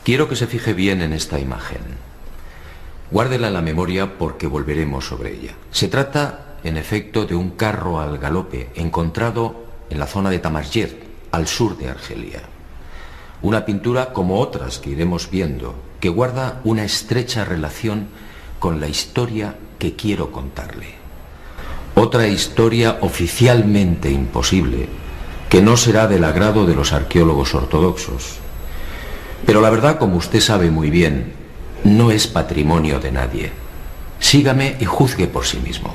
Quiero que se fije bien en esta imagen. Guárdela en la memoria porque volveremos sobre ella. Se trata, en efecto, de un carro al galope encontrado en la zona de Tamasjet, al sur de Argelia. Una pintura como otras que iremos viendo, que guarda una estrecha relación con la historia que quiero contarle. Otra historia oficialmente imposible, que no será del agrado de los arqueólogos ortodoxos. Pero la verdad, como usted sabe muy bien, no es patrimonio de nadie. Sígame y juzgue por sí mismo.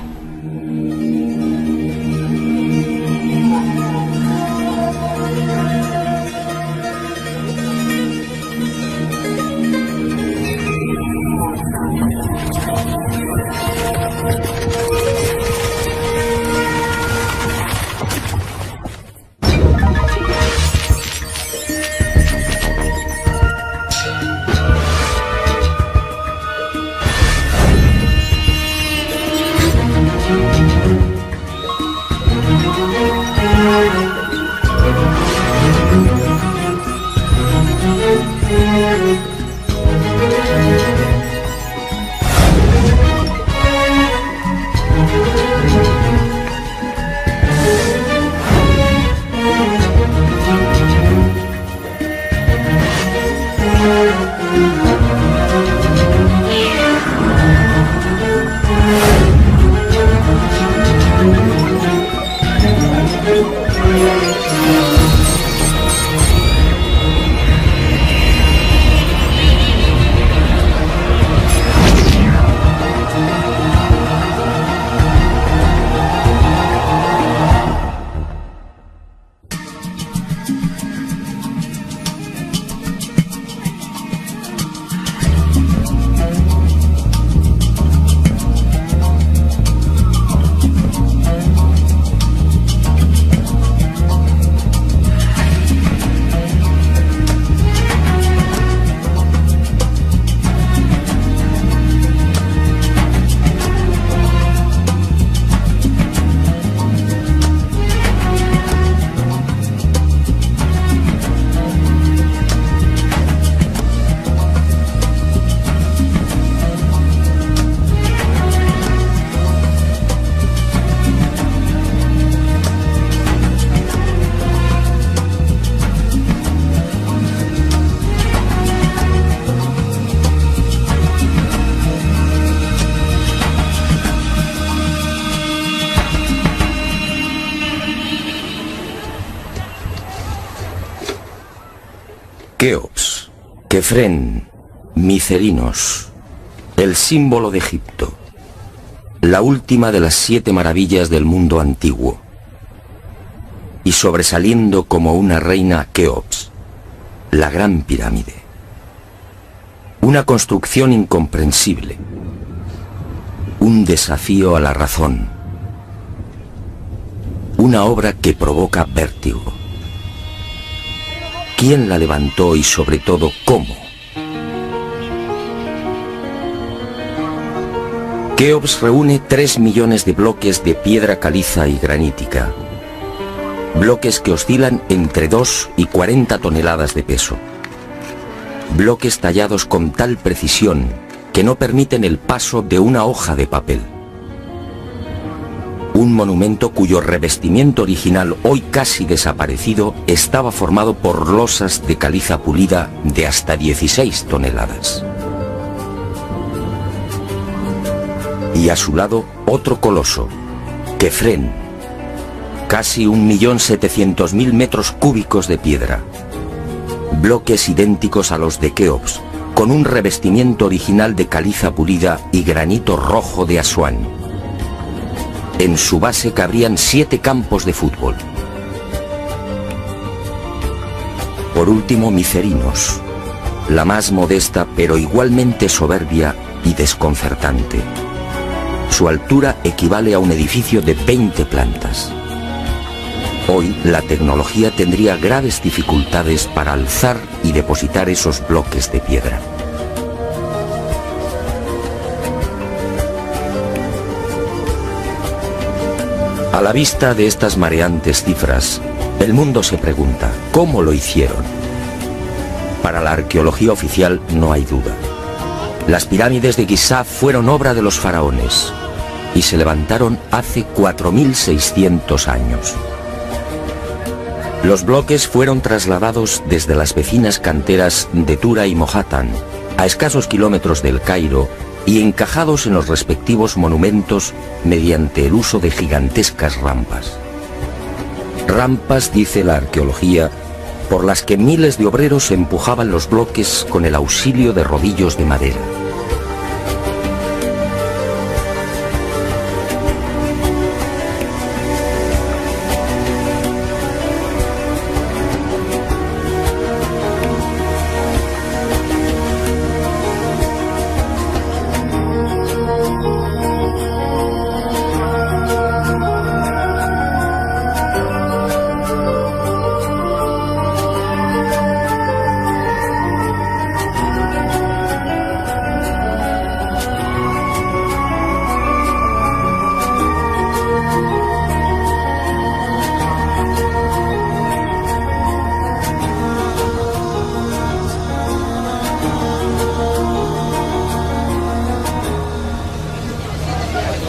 Keops, Kefren, Micerinos, el símbolo de Egipto, la última de las 7 maravillas del mundo antiguo, y sobresaliendo como una reina Keops, la gran pirámide. Una construcción incomprensible, un desafío a la razón, una obra que provoca vértigo. ¿Quién la levantó y sobre todo cómo? Keops reúne 3 millones de bloques de piedra caliza y granítica. Bloques que oscilan entre 2 y 40 toneladas de peso. Bloques tallados con tal precisión que no permiten el paso de una hoja de papel. Un monumento cuyo revestimiento original, hoy casi desaparecido, estaba formado por losas de caliza pulida de hasta 16 toneladas. Y a su lado, otro coloso, Kefren, casi 1.700.000 metros cúbicos de piedra. Bloques idénticos a los de Keops, con un revestimiento original de caliza pulida y granito rojo de Asuán. En su base cabrían 7 campos de fútbol. Por último, Micerinos, la más modesta pero igualmente soberbia y desconcertante. Su altura equivale a un edificio de 20 plantas. Hoy la tecnología tendría graves dificultades para alzar y depositar esos bloques de piedra. A la vista de estas mareantes cifras, el mundo se pregunta, ¿cómo lo hicieron? Para la arqueología oficial no hay duda. Las pirámides de Giza fueron obra de los faraones y se levantaron hace 4.600 años. Los bloques fueron trasladados desde las vecinas canteras de Tura y Mohatan, a escasos kilómetros del Cairo, y encajados en los respectivos monumentos mediante el uso de gigantescas rampas. Rampas, dice la arqueología, por las que miles de obreros empujaban los bloques con el auxilio de rodillos de madera.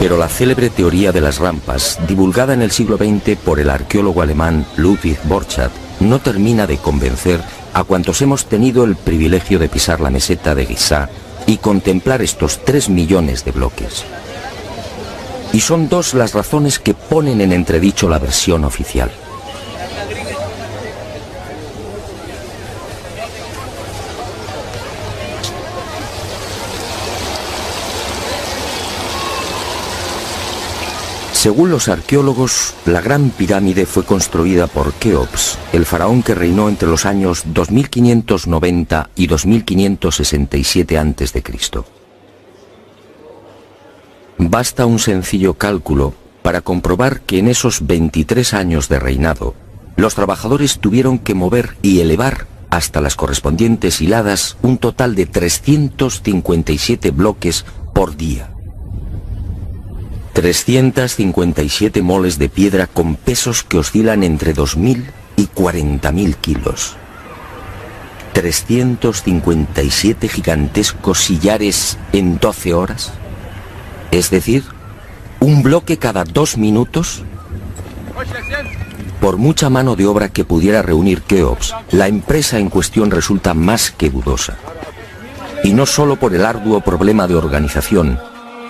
Pero la célebre teoría de las rampas, divulgada en el siglo XX por el arqueólogo alemán Ludwig Borchardt, no termina de convencer a cuantos hemos tenido el privilegio de pisar la meseta de Giza y contemplar estos 3 millones de bloques. Y son dos las razones que ponen en entredicho la versión oficial. Según los arqueólogos, la Gran Pirámide fue construida por Keops, el faraón que reinó entre los años 2590 y 2567 a.C. Basta un sencillo cálculo para comprobar que en esos 23 años de reinado, los trabajadores tuvieron que mover y elevar hasta las correspondientes hiladas un total de 357 bloques por día. 357 moles de piedra con pesos que oscilan entre 2.000 y 40.000 kilos. 357 gigantescos sillares en 12 horas. Es decir, un bloque cada 2 minutos. Por mucha mano de obra que pudiera reunir Keops, la empresa en cuestión resulta más que dudosa. Y no solo por el arduo problema de organización,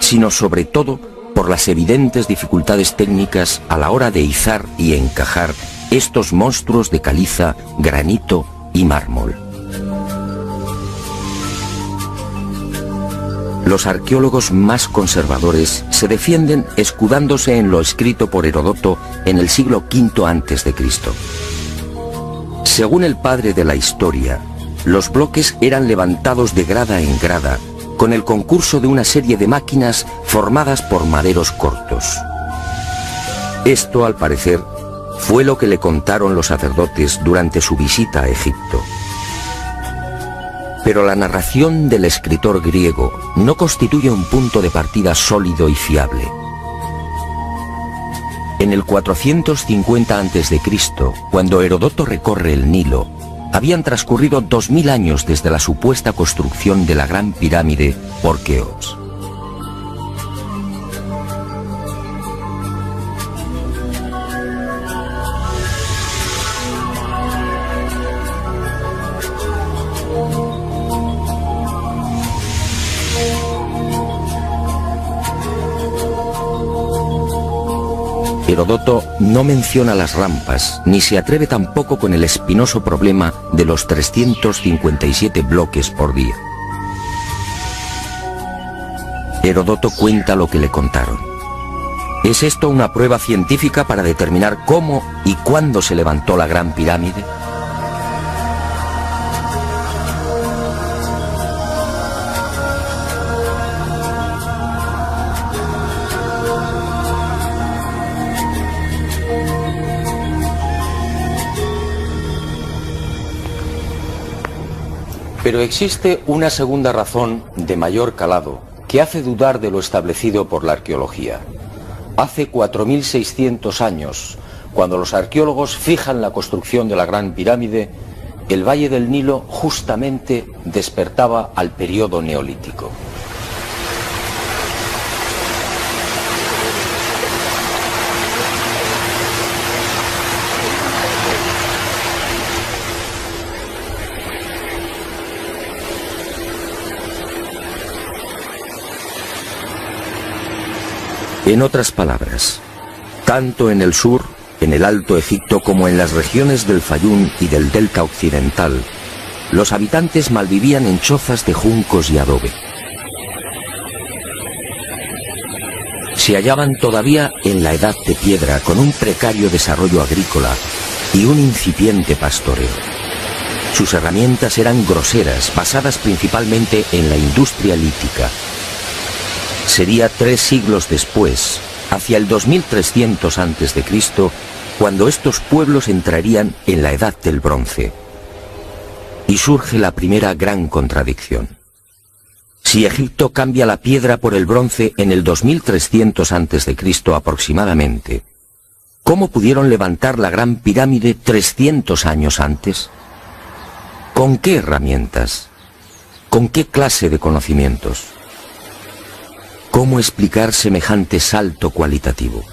sino sobre todo por las evidentes dificultades técnicas a la hora de izar y encajar estos monstruos de caliza, granito y mármol. Los arqueólogos más conservadores se defienden escudándose en lo escrito por Heródoto en el siglo V a.C. Según el padre de la historia, los bloques eran levantados de grada en grada con el concurso de una serie de máquinas formadas por maderos cortos. Esto, al parecer, fue lo que le contaron los sacerdotes durante su visita a Egipto. Pero la narración del escritor griego no constituye un punto de partida sólido y fiable. En el 450 a.C., cuando Heródoto recorre el Nilo, habían transcurrido 2000 años desde la supuesta construcción de la Gran Pirámide por Keops. Heródoto no menciona las rampas, ni se atreve tampoco con el espinoso problema de los 357 bloques por día. Heródoto cuenta lo que le contaron. ¿Es esto una prueba científica para determinar cómo y cuándo se levantó la Gran Pirámide? Pero existe una segunda razón de mayor calado que hace dudar de lo establecido por la arqueología. Hace 4.600 años, cuando los arqueólogos fijan la construcción de la Gran Pirámide, el Valle del Nilo justamente despertaba al periodo neolítico. En otras palabras, tanto en el sur, en el Alto Egipto, como en las regiones del Fayum y del Delta Occidental, los habitantes malvivían en chozas de juncos y adobe. Se hallaban todavía en la Edad de Piedra, con un precario desarrollo agrícola y un incipiente pastoreo. Sus herramientas eran groseras, basadas principalmente en la industria lítica. Sería 3 siglos después, hacia el 2300 a.C., cuando estos pueblos entrarían en la Edad del Bronce. Y surge la primera gran contradicción. Si Egipto cambia la piedra por el bronce en el 2300 a.C. aproximadamente, ¿cómo pudieron levantar la Gran Pirámide 300 años antes? ¿Con qué herramientas? ¿Con qué clase de conocimientos? ¿Cómo explicar semejante salto cualitativo?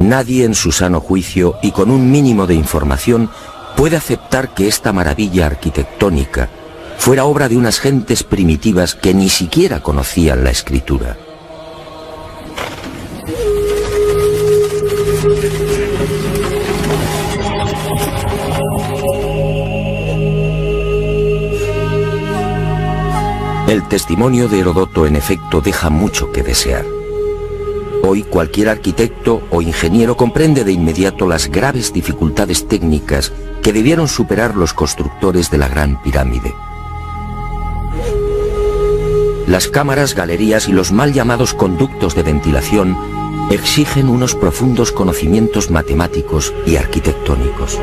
Nadie en su sano juicio y con un mínimo de información puede aceptar que esta maravilla arquitectónica fuera obra de unas gentes primitivas que ni siquiera conocían la escritura. El testimonio de Heródoto, en efecto, deja mucho que desear. Hoy cualquier arquitecto o ingeniero comprende de inmediato las graves dificultades técnicas que debieron superar los constructores de la Gran Pirámide. Las cámaras, galerías y los mal llamados conductos de ventilación exigen unos profundos conocimientos matemáticos y arquitectónicos.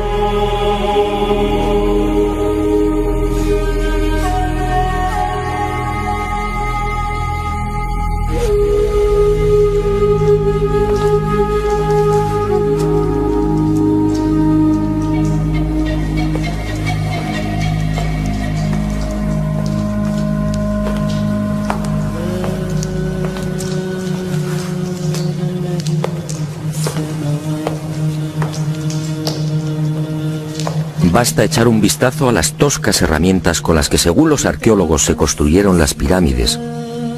Basta echar un vistazo a las toscas herramientas con las que, según los arqueólogos, se construyeron las pirámides,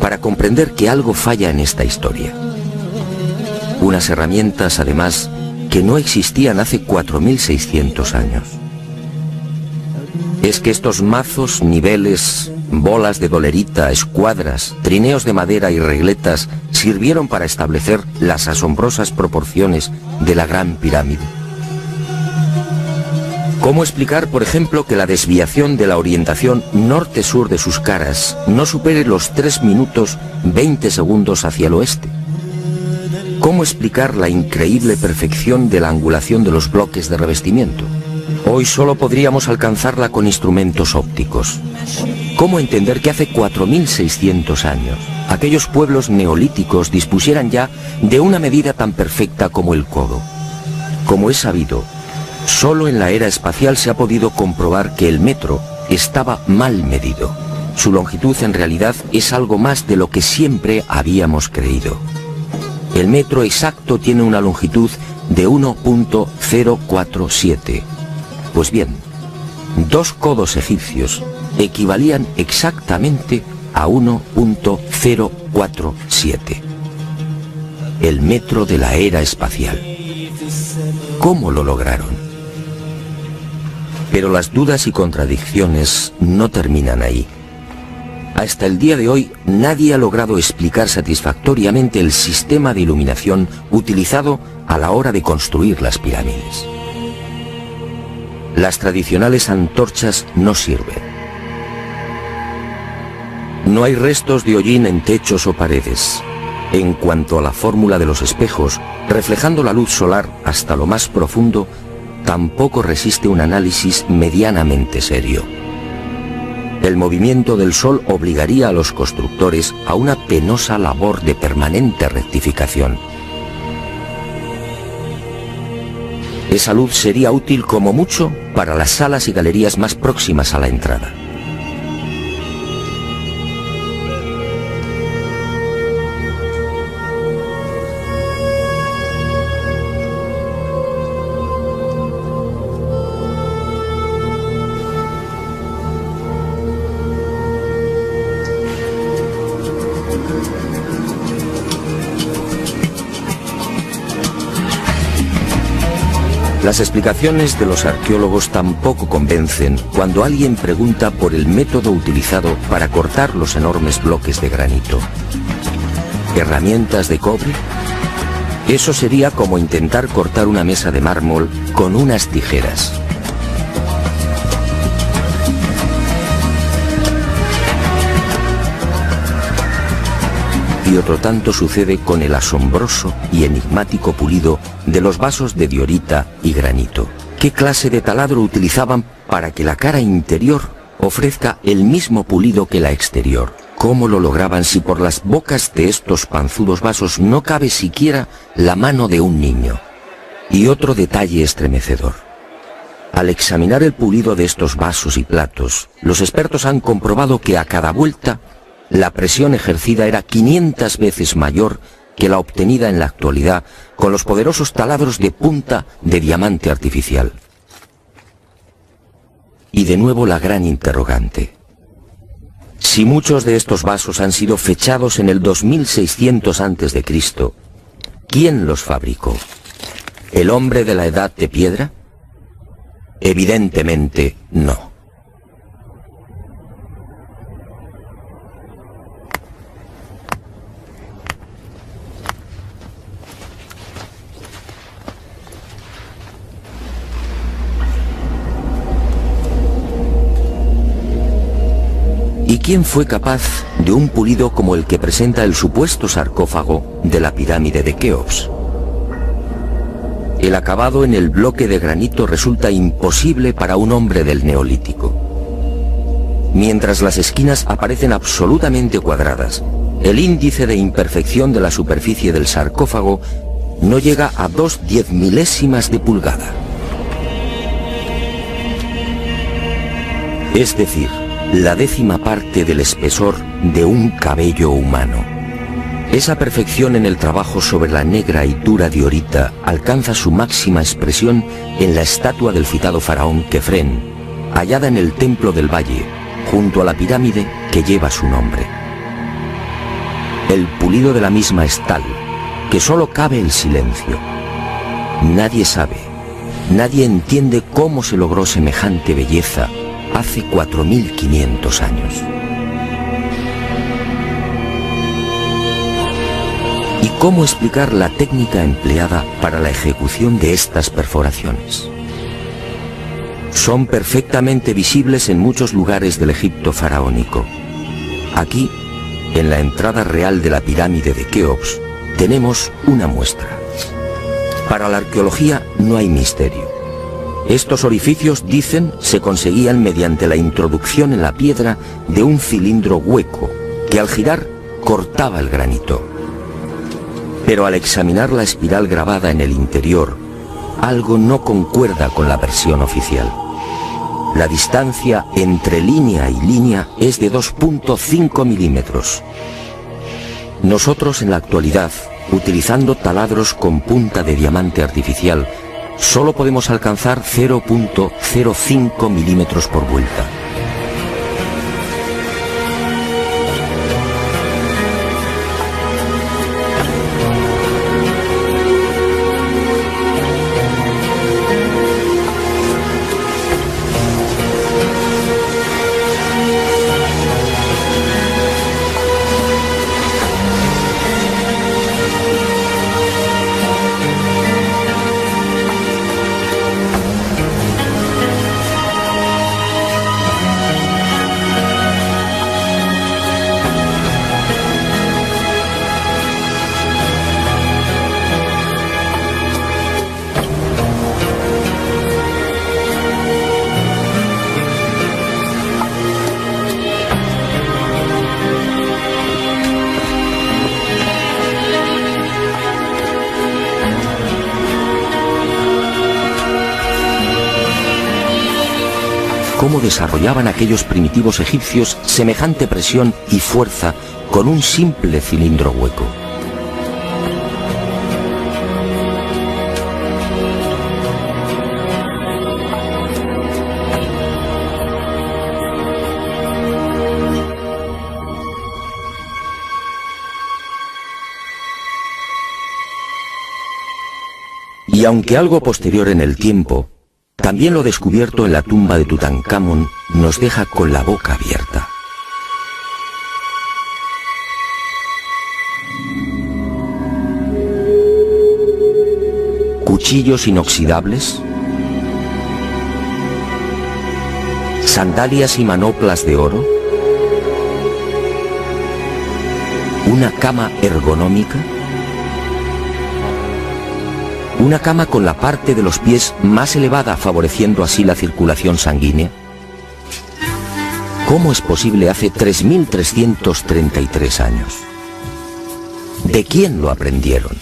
para comprender que algo falla en esta historia. Unas herramientas, además, que no existían hace 4600 años. Es que estos mazos, niveles, bolas de dolerita, escuadras, trineos de madera y regletas sirvieron para establecer las asombrosas proporciones de la Gran Pirámide. ¿Cómo explicar, por ejemplo, que la desviación de la orientación norte-sur de sus caras no supere los 3 minutos 20 segundos hacia el oeste? ¿Cómo explicar la increíble perfección de la angulación de los bloques de revestimiento? Hoy solo podríamos alcanzarla con instrumentos ópticos. ¿Cómo entender que hace 4600 años aquellos pueblos neolíticos dispusieran ya de una medida tan perfecta como el codo? Como es sabido, solo en la era espacial se ha podido comprobar que el metro estaba mal medido. Su longitud en realidad es algo más de lo que siempre habíamos creído. El metro exacto tiene una longitud de 1.047. Pues bien, 2 codos egipcios equivalían exactamente a 1.047. El metro de la era espacial. ¿Cómo lo lograron? Pero las dudas y contradicciones no terminan ahí. Hasta el día de hoy nadie ha logrado explicar satisfactoriamente el sistema de iluminación utilizado a la hora de construir las pirámides. Las tradicionales antorchas no sirven. No hay restos de hollín en techos o paredes. En cuanto a la fórmula de los espejos, reflejando la luz solar hasta lo más profundo, tampoco resiste un análisis medianamente serio. El movimiento del Sol obligaría a los constructores a una penosa labor de permanente rectificación. Esa luz sería útil como mucho para las salas y galerías más próximas a la entrada. Las explicaciones de los arqueólogos tampoco convencen cuando alguien pregunta por el método utilizado para cortar los enormes bloques de granito. ¿Herramientas de cobre? Eso sería como intentar cortar una mesa de mármol con unas tijeras. Y otro tanto sucede con el asombroso y enigmático pulido de los vasos de diorita y granito. ¿Qué clase de taladro utilizaban para que la cara interior ofrezca el mismo pulido que la exterior? ¿Cómo lo lograban si por las bocas de estos panzudos vasos no cabe siquiera la mano de un niño? Y otro detalle estremecedor. Al examinar el pulido de estos vasos y platos, los expertos han comprobado que a cada vuelta la presión ejercida era 500 veces mayor que la obtenida en la actualidad con los poderosos taladros de punta de diamante artificial. Y de nuevo la gran interrogante. Si muchos de estos vasos han sido fechados en el 2600 a.C., ¿quién los fabricó? ¿El hombre de la edad de piedra? Evidentemente no. ¿Y quién fue capaz de un pulido como el que presenta el supuesto sarcófago de la pirámide de Keops? El acabado en el bloque de granito resulta imposible para un hombre del Neolítico. Mientras las esquinas aparecen absolutamente cuadradas, el índice de imperfección de la superficie del sarcófago no llega a 2/10 milésimas de pulgada. Es decir, la 10ª parte del espesor de un cabello humano. Esa perfección en el trabajo sobre la negra y dura diorita alcanza su máxima expresión en la estatua del citado faraón Kefren, hallada en el Templo del Valle, junto a la pirámide que lleva su nombre. El pulido de la misma es tal que solo cabe el silencio. Nadie sabe, nadie entiende cómo se logró semejante belleza hace 4500 años. ¿Y cómo explicar la técnica empleada para la ejecución de estas perforaciones? Son perfectamente visibles en muchos lugares del Egipto faraónico. Aquí, en la entrada real de la pirámide de Keops, tenemos una muestra. Para la arqueología no hay misterio. Estos orificios, dicen, se conseguían mediante la introducción en la piedra de un cilindro hueco que al girar cortaba el granito. Pero al examinar la espiral grabada en el interior, algo no concuerda con la versión oficial. La distancia entre línea y línea es de 2.5 milímetros. Nosotros en la actualidad, utilizando taladros con punta de diamante artificial, solo podemos alcanzar 0.05 milímetros por vuelta. cómo desarrollaban aquellos primitivos egipcios semejante presión y fuerza con un simple cilindro hueco. Y aunque algo posterior en el tiempo, también lo descubierto en la tumba de Tutankamón nos deja con la boca abierta. Cuchillos inoxidables, sandalias y manoplas de oro, una cama ergonómica, una cama con la parte de los pies más elevada, favoreciendo así la circulación sanguínea. ¿Cómo es posible hace 3.333 años? ¿De quién lo aprendieron?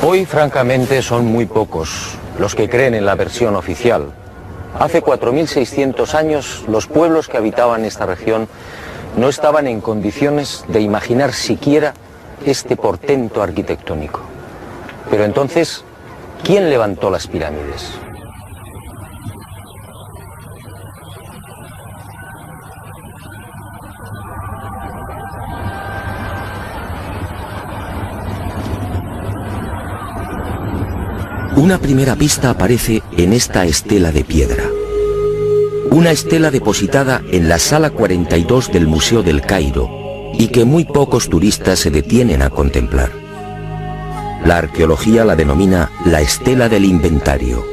Hoy, francamente, son muy pocos los que creen en la versión oficial. Hace 4.600 años, los pueblos que habitaban esta región no estaban en condiciones de imaginar siquiera este portento arquitectónico. Pero entonces, ¿quién levantó las pirámides? Una primera pista aparece en esta estela de piedra. Una estela depositada en la sala 42 del Museo del Cairo y que muy pocos turistas se detienen a contemplar. La arqueología la denomina la estela del inventario.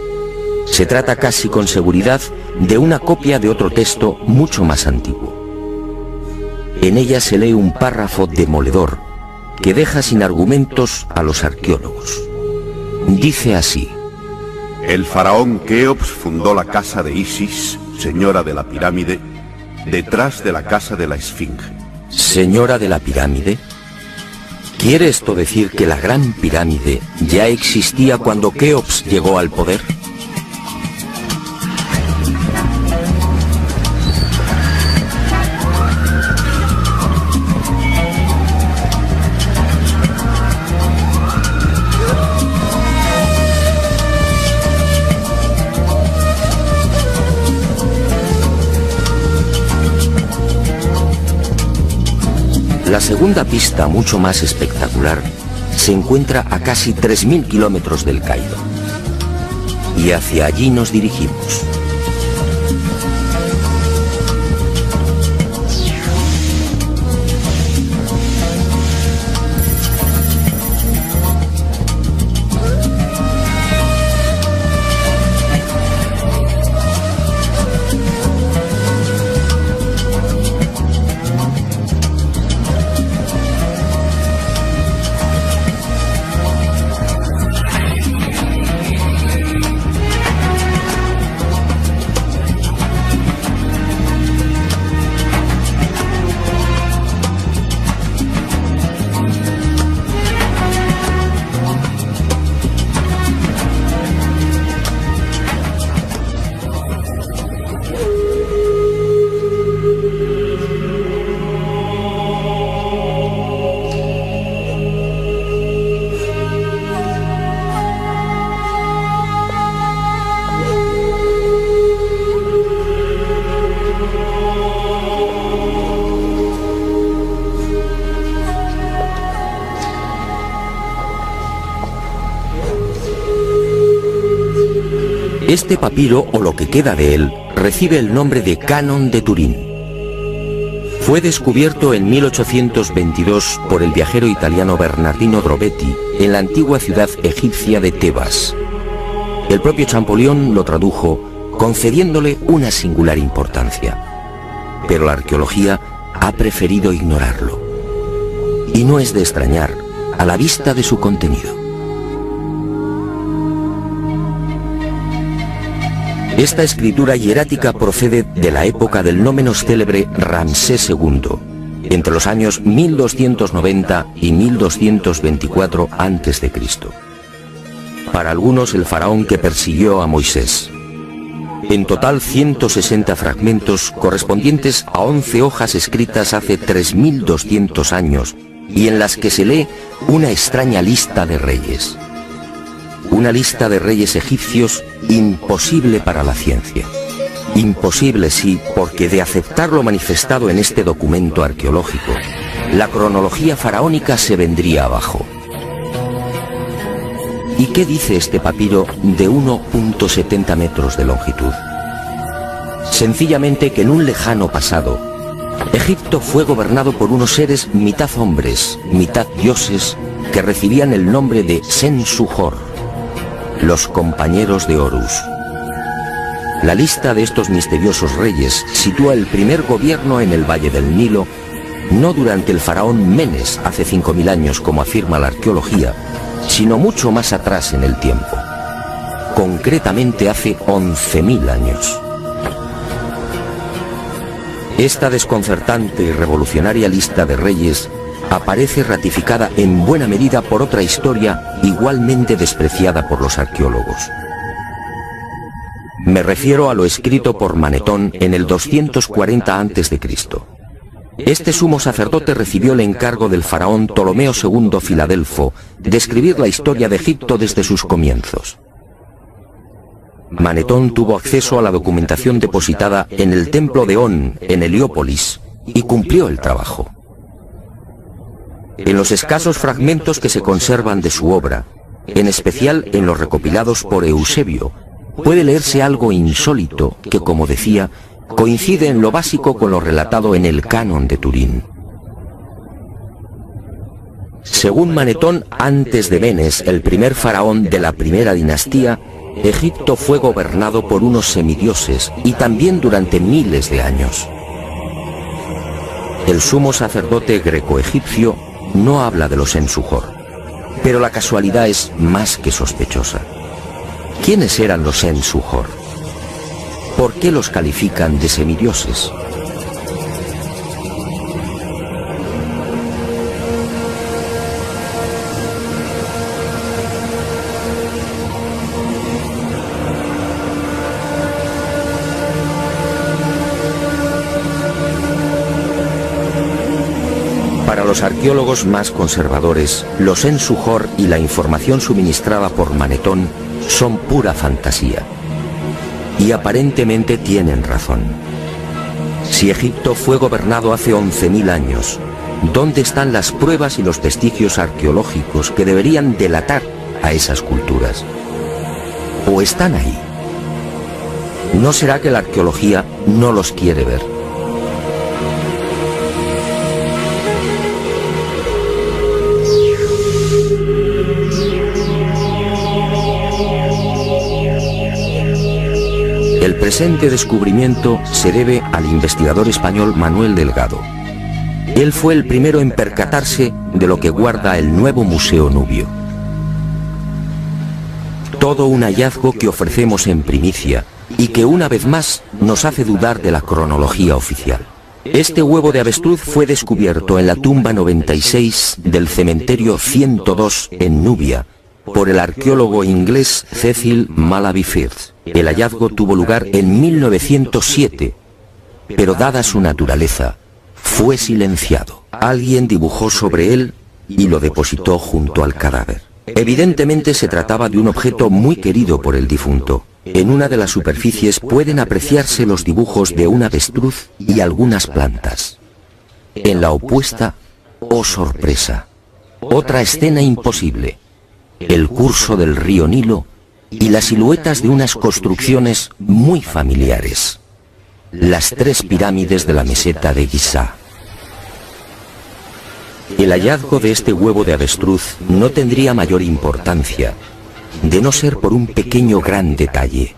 Se trata casi con seguridad de una copia de otro texto mucho más antiguo. En ella se lee un párrafo demoledor que deja sin argumentos a los arqueólogos. Dice así: el faraón Keops fundó la casa de Isis, señora de la pirámide, detrás de la casa de la Esfinge. ¿Señora de la pirámide? ¿Quiere esto decir que la gran pirámide ya existía cuando Keops llegó al poder? La segunda pista, mucho más espectacular, se encuentra a casi 3.000 kilómetros del Cairo. Y hacia allí nos dirigimos. Este papiro, o lo que queda de él, recibe el nombre de Canon de Turín. Fue descubierto en 1822 por el viajero italiano Bernardino Drobetti en la antigua ciudad egipcia de Tebas. El propio Champollion lo tradujo, concediéndole una singular importancia. Pero la arqueología ha preferido ignorarlo. Y no es de extrañar a la vista de su contenido. Esta escritura hierática procede de la época del no menos célebre Ramsés II, entre los años 1290 y 1224 a.C. Para algunos, el faraón que persiguió a Moisés. En total, 160 fragmentos correspondientes a 11 hojas escritas hace 3200 años y en las que se lee una extraña lista de reyes. Una lista de reyes egipcios imposible para la ciencia. Imposible, sí, porque de aceptar lo manifestado en este documento arqueológico, la cronología faraónica se vendría abajo. ¿Y qué dice este papiro de 1,70 metros de longitud? Sencillamente que en un lejano pasado, Egipto fue gobernado por unos seres mitad hombres, mitad dioses, que recibían el nombre de Sensuhor, los compañeros de Horus. La lista de estos misteriosos reyes sitúa el primer gobierno en el Valle del Nilo, no durante el faraón Menes hace 5000 años como afirma la arqueología, sino mucho más atrás en el tiempo, concretamente hace 11.000 años. Esta desconcertante y revolucionaria lista de reyes aparece ratificada en buena medida por otra historia igualmente despreciada por los arqueólogos. Me refiero a lo escrito por Manetón en el 240 a.C. Este sumo sacerdote recibió el encargo del faraón Ptolomeo II Filadelfo de escribir la historia de Egipto desde sus comienzos. Manetón tuvo acceso a la documentación depositada en el templo de On, en Heliópolis, y cumplió el trabajo. En los escasos fragmentos que se conservan de su obra, en especial en los recopilados por Eusebio, puede leerse algo insólito que, como decía, coincide en lo básico con lo relatado en el Canon de Turín. Según Manetón, antes de Menes, el primer faraón de la primera dinastía, Egipto fue gobernado por unos semidioses y también durante miles de años. El sumo sacerdote greco-egipcio no habla de los Sensuhor, pero la casualidad es más que sospechosa. ¿Quiénes eran los Sensuhor? ¿Por qué los califican de semidioses? Para los arqueólogos más conservadores, los Sensuhor y la información suministrada por Manetón son pura fantasía. Y aparentemente tienen razón. Si Egipto fue gobernado hace 11.000 años, ¿dónde están las pruebas y los vestigios arqueológicos que deberían delatar a esas culturas? ¿O están ahí? ¿No será que la arqueología no los quiere ver? El presente descubrimiento se debe al investigador español Manuel Delgado. Él fue el primero en percatarse de lo que guarda el nuevo Museo Nubio. Todo un hallazgo que ofrecemos en primicia y que una vez más nos hace dudar de la cronología oficial. Este huevo de avestruz fue descubierto en la tumba 96 del cementerio 102 en Nubia por el arqueólogo inglés Cecil Malaby Firth. El hallazgo tuvo lugar en 1907, pero dada su naturaleza, fue silenciado. Alguien dibujó sobre él y lo depositó junto al cadáver. Evidentemente se trataba de un objeto muy querido por el difunto. En una de las superficies pueden apreciarse los dibujos de un avestruz y algunas plantas. En la opuesta, ¡oh sorpresa!, otra escena imposible: el curso del río Nilo y las siluetas de unas construcciones muy familiares: las 3 pirámides de la meseta de Giza. El hallazgo de este huevo de avestruz no tendría mayor importancia, de no ser por un pequeño gran detalle.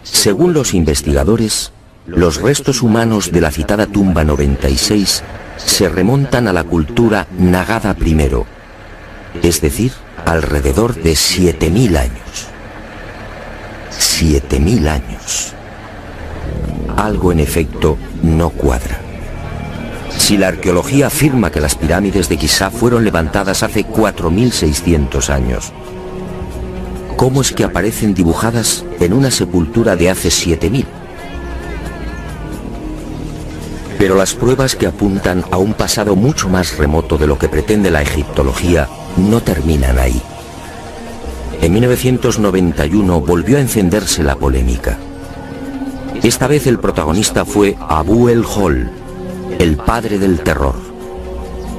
Según los investigadores, los restos humanos de la citada tumba 96 se remontan a la cultura Nagada I, es decir, alrededor de 7.000 años. 7.000 años. Algo en efecto no cuadra. Si la arqueología afirma que las pirámides de Giza fueron levantadas hace 4.600 años, ¿cómo es que aparecen dibujadas en una sepultura de hace 7.000? Pero las pruebas que apuntan a un pasado mucho más remoto de lo que pretende la egiptología no terminan ahí. En 1991 volvió a encenderse la polémica. Esta vez el protagonista fue Abu el-Hol, el padre del terror,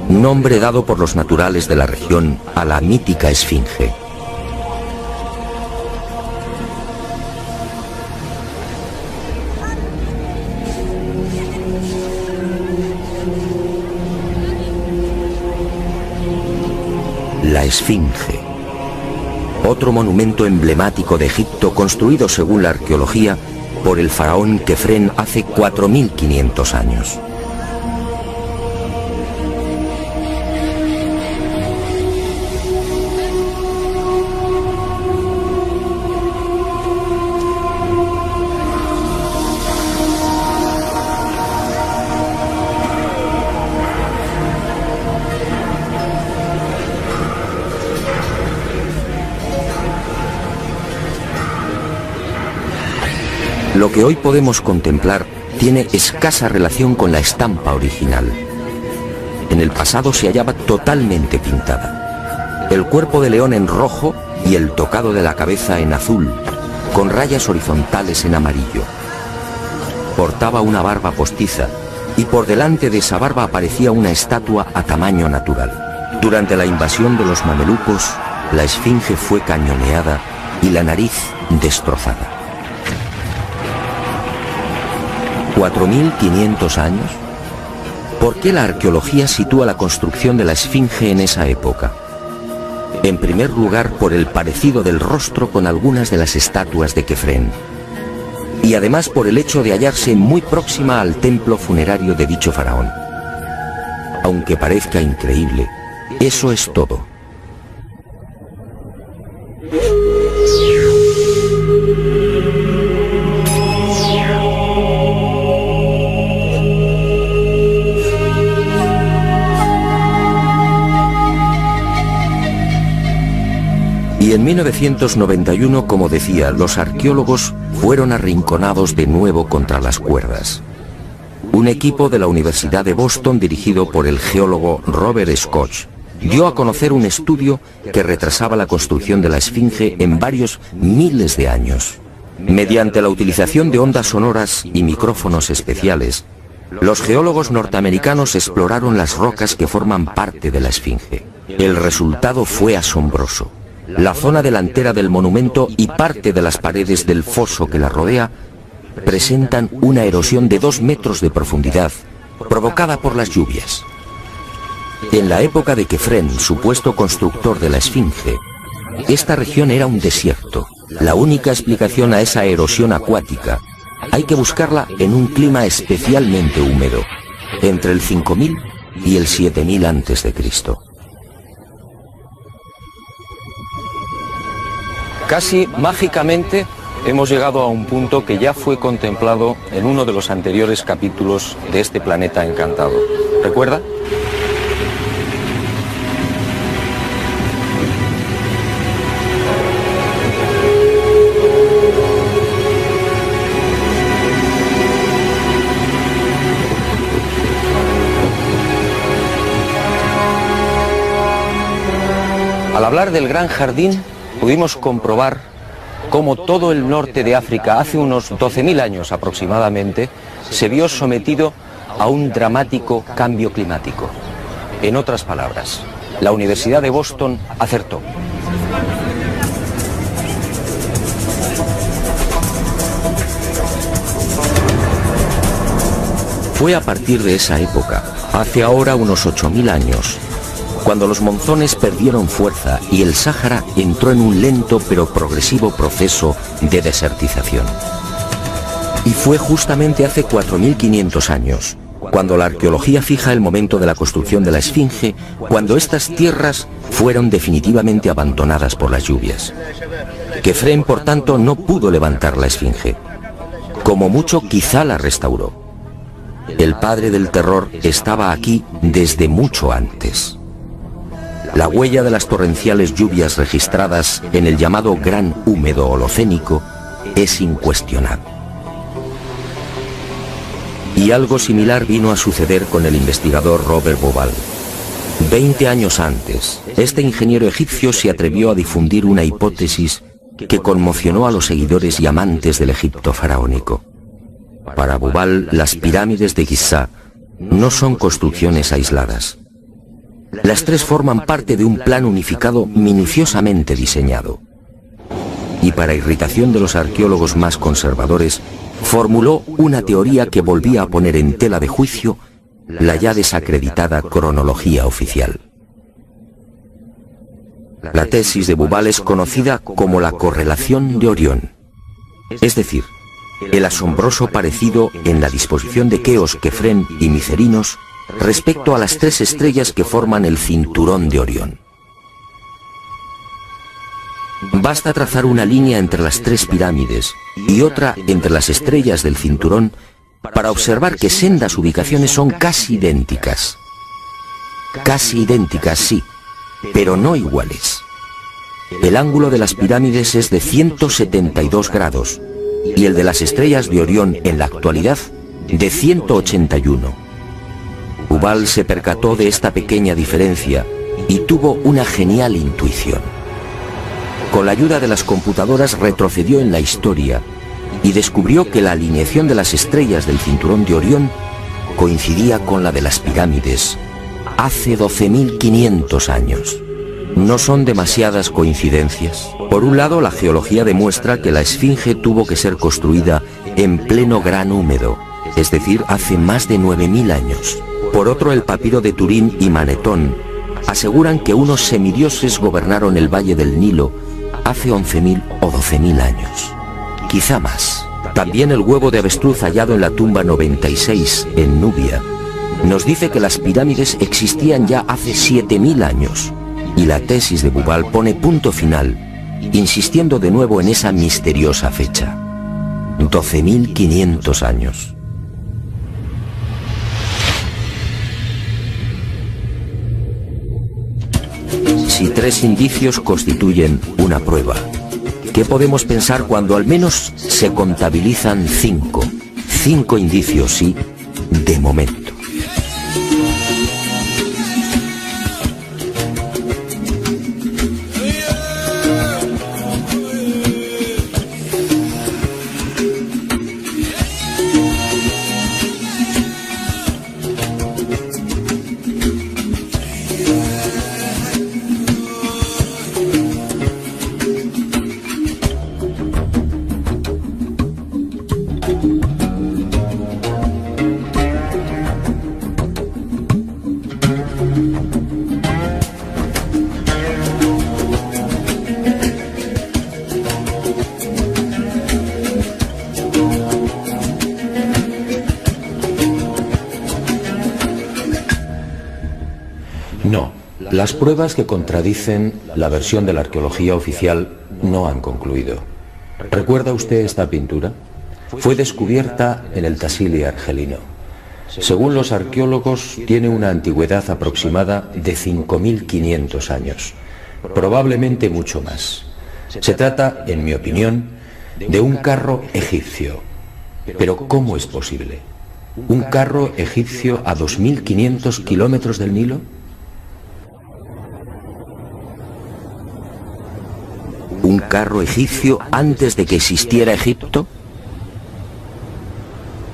nombre dado por los naturales de la región a la mítica esfinge. La esfinge, otro monumento emblemático de Egipto construido, según la arqueología, por el faraón Kefren hace 4.500 años. Lo que hoy podemos contemplar tiene escasa relación con la estampa original. En el pasado se hallaba totalmente pintada. El cuerpo de león en rojo y el tocado de la cabeza en azul, con rayas horizontales en amarillo. Portaba una barba postiza y por delante de esa barba aparecía una estatua a tamaño natural. Durante la invasión de los mamelucos, la esfinge fue cañoneada y la nariz destrozada. 4.500 años. ¿Por qué la arqueología sitúa la construcción de la esfinge en esa época? En primer lugar, por el parecido del rostro con algunas de las estatuas de Kefren, y además por el hecho de hallarse muy próxima al templo funerario de dicho faraón. Aunque parezca increíble, eso es todo. Y en 1991, como decía, los arqueólogos fueron arrinconados de nuevo contra las cuerdas. Un equipo de la Universidad de Boston, dirigido por el geólogo Robert Scott, dio a conocer un estudio que retrasaba la construcción de la esfinge en varios miles de años. Mediante la utilización de ondas sonoras y micrófonos especiales, los geólogos norteamericanos exploraron las rocas que forman parte de la esfinge. El resultado fue asombroso. La zona delantera del monumento y parte de las paredes del foso que la rodea presentan una erosión de 2 metros de profundidad, provocada por las lluvias. En la época de Kefren, supuesto constructor de la esfinge, esta región era un desierto. La única explicación a esa erosión acuática hay que buscarla en un clima especialmente húmedo, entre el 5000 y el 7000 a.C. Casi mágicamente hemos llegado a un punto que ya fue contemplado en uno de los anteriores capítulos de este planeta encantado. ¿Recuerda? Al hablar del Gran Jardín, pudimos comprobar cómo todo el norte de África, hace unos 12.000 años aproximadamente, se vio sometido a un dramático cambio climático. En otras palabras, la Universidad de Boston acertó. Fue a partir de esa época, hace ahora unos 8000 años, cuando los monzones perdieron fuerza y el Sáhara entró en un lento pero progresivo proceso de desertización. Y fue justamente hace 4500 años, cuando la arqueología fija el momento de la construcción de la Esfinge, cuando estas tierras fueron definitivamente abandonadas por las lluvias. Kefren, por tanto, no pudo levantar la Esfinge. Como mucho, quizá la restauró. El padre del terror estaba aquí desde mucho antes. La huella de las torrenciales lluvias registradas en el llamado Gran Húmedo Holocénico es incuestionable. Y algo similar vino a suceder con el investigador Robert Bauval. 20 años antes, este ingeniero egipcio se atrevió a difundir una hipótesis que conmocionó a los seguidores y amantes del Egipto faraónico. Para Bauval, las pirámides de Giza no son construcciones aisladas. Las tres forman parte de un plan unificado minuciosamente diseñado. Y para irritación de los arqueólogos más conservadores, formuló una teoría que volvía a poner en tela de juicio la ya desacreditada cronología oficial. La tesis de Bauval es conocida como la correlación de Orión, es decir, el asombroso parecido en la disposición de Keos, Kefren y Micerinos respecto a las tres estrellas que forman el cinturón de Orión. Basta trazar una línea entre las tres pirámides y otra entre las estrellas del cinturón para observar que sendas ubicaciones son casi idénticas. Casi idénticas, sí, pero no iguales. El ángulo de las pirámides es de 172 grados y el de las estrellas de Orión en la actualidad de 181. Bauval se percató de esta pequeña diferencia y tuvo una genial intuición. Con la ayuda de las computadoras retrocedió en la historia y descubrió que la alineación de las estrellas del cinturón de Orión coincidía con la de las pirámides hace 12.500 años. No son demasiadas coincidencias. Por un lado, la geología demuestra que la Esfinge tuvo que ser construida en pleno Gran Húmedo, es decir, hace más de 9.000 años. Por otro, el papiro de Turín y Manetón aseguran que unos semidioses gobernaron el valle del Nilo hace 11.000 o 12.000 años, quizá más. También el huevo de avestruz hallado en la tumba 96 en Nubia nos dice que las pirámides existían ya hace 7.000 años, y la tesis de Bauval pone punto final, insistiendo de nuevo en esa misteriosa fecha, 12.500 años. Si tres indicios constituyen una prueba, ¿qué podemos pensar cuando al menos se contabilizan 5? 5 indicios, sí, de momento. No, las pruebas que contradicen la versión de la arqueología oficial no han concluido. ¿Recuerda usted esta pintura? Fue descubierta en el Tassili argelino. Según los arqueólogos, tiene una antigüedad aproximada de 5.500 años, probablemente mucho más. Se trata, en mi opinión, de un carro egipcio. Pero ¿cómo es posible? ¿Un carro egipcio a 2.500 kilómetros del Nilo? ¿Un carro egipcio antes de que existiera Egipto?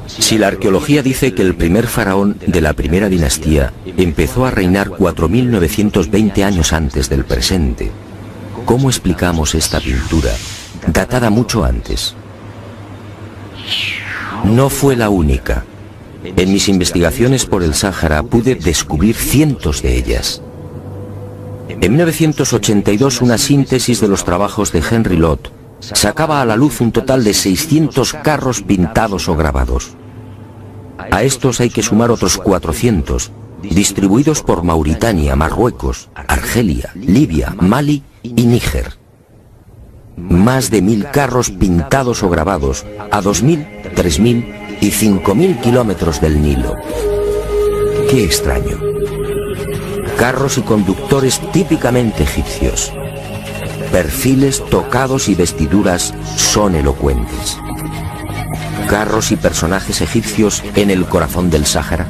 Si la arqueología dice que el primer faraón de la primera dinastía empezó a reinar 4.920 años antes del presente, ¿cómo explicamos esta pintura, datada mucho antes? No fue la única, En mis investigaciones por el Sáhara pude descubrir cientos de ellas. En 1982, una síntesis de los trabajos de Henry Lott sacaba a la luz un total de 600 carros pintados o grabados. A estos hay que sumar otros 400, distribuidos por Mauritania, Marruecos, Argelia, Libia, Mali y Níger. Más de 1000 carros pintados o grabados a 2000, 3000 y 5000 kilómetros del Nilo. ¡Qué extraño! Carros y conductores típicamente egipcios. Perfiles, tocados y vestiduras son elocuentes. Carros y personajes egipcios en el corazón del Sáhara.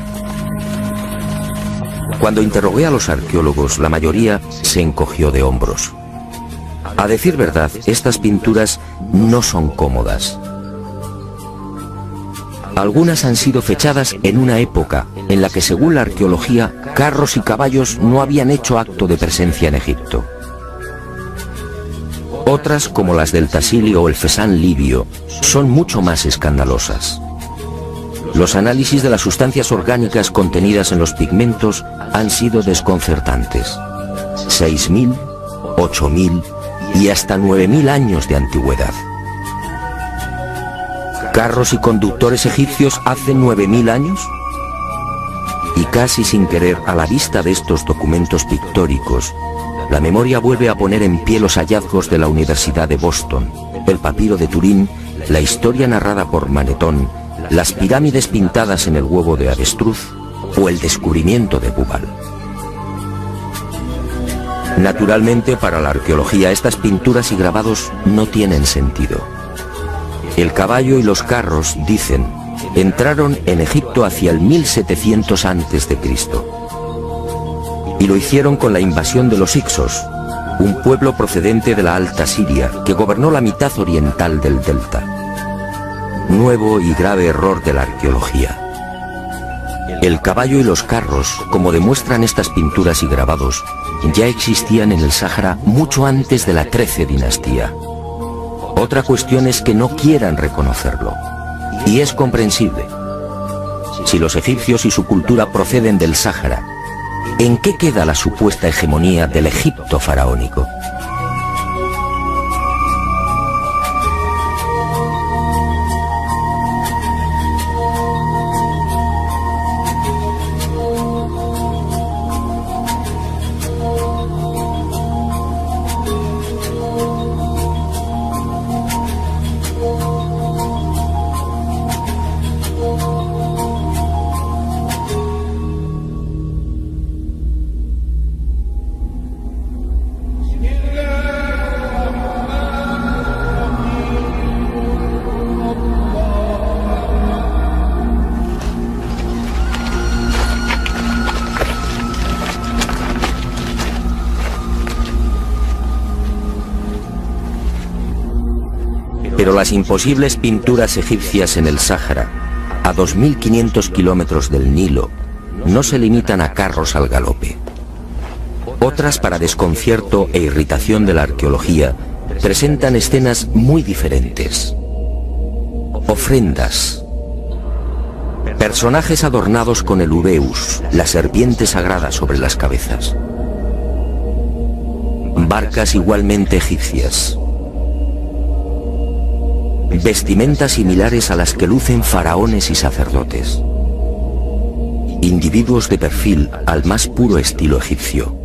Cuando interrogué a los arqueólogos, la mayoría se encogió de hombros. A decir verdad, estas pinturas no son cómodas. Algunas han sido fechadas en una época en la que, según la arqueología, carros y caballos no habían hecho acto de presencia en Egipto. Otras, como las del Tassili o el Fesán libio, son mucho más escandalosas. Los análisis de las sustancias orgánicas contenidas en los pigmentos han sido desconcertantes. 6000, 8000 y hasta 9000 años de antigüedad. ¿Carros y conductores egipcios hace 9000 años? Y casi sin querer, a la vista de estos documentos pictóricos, la memoria vuelve a poner en pie los hallazgos de la Universidad de Boston, el papiro de Turín, la historia narrada por Manetón, las pirámides pintadas en el huevo de avestruz o el descubrimiento de Bubal. Naturalmente, para la arqueología, estas pinturas y grabados no tienen sentido. El caballo y los carros, dicen, entraron en Egipto hacia el 1700 a.C. y lo hicieron con la invasión de los Hicsos, un pueblo procedente de la Alta Siria que gobernó la mitad oriental del delta. Nuevo y grave error de la arqueología. El caballo y los carros, como demuestran estas pinturas y grabados, ya existían en el Sáhara mucho antes de la XIII dinastía. Otra cuestión es que no quieran reconocerlo, y es comprensible. Si los egipcios y su cultura proceden del Sáhara, ¿en qué queda la supuesta hegemonía del Egipto faraónico? Pero las imposibles pinturas egipcias en el Sáhara, a 2500 kilómetros del Nilo, no se limitan a carros al galope. Otras, para desconcierto e irritación de la arqueología, presentan escenas muy diferentes. Ofrendas. Personajes adornados con el ubeus, la serpiente sagrada sobre las cabezas. Barcas igualmente egipcias. Vestimentas similares a las que lucen faraones y sacerdotes. Individuos de perfil al más puro estilo egipcio.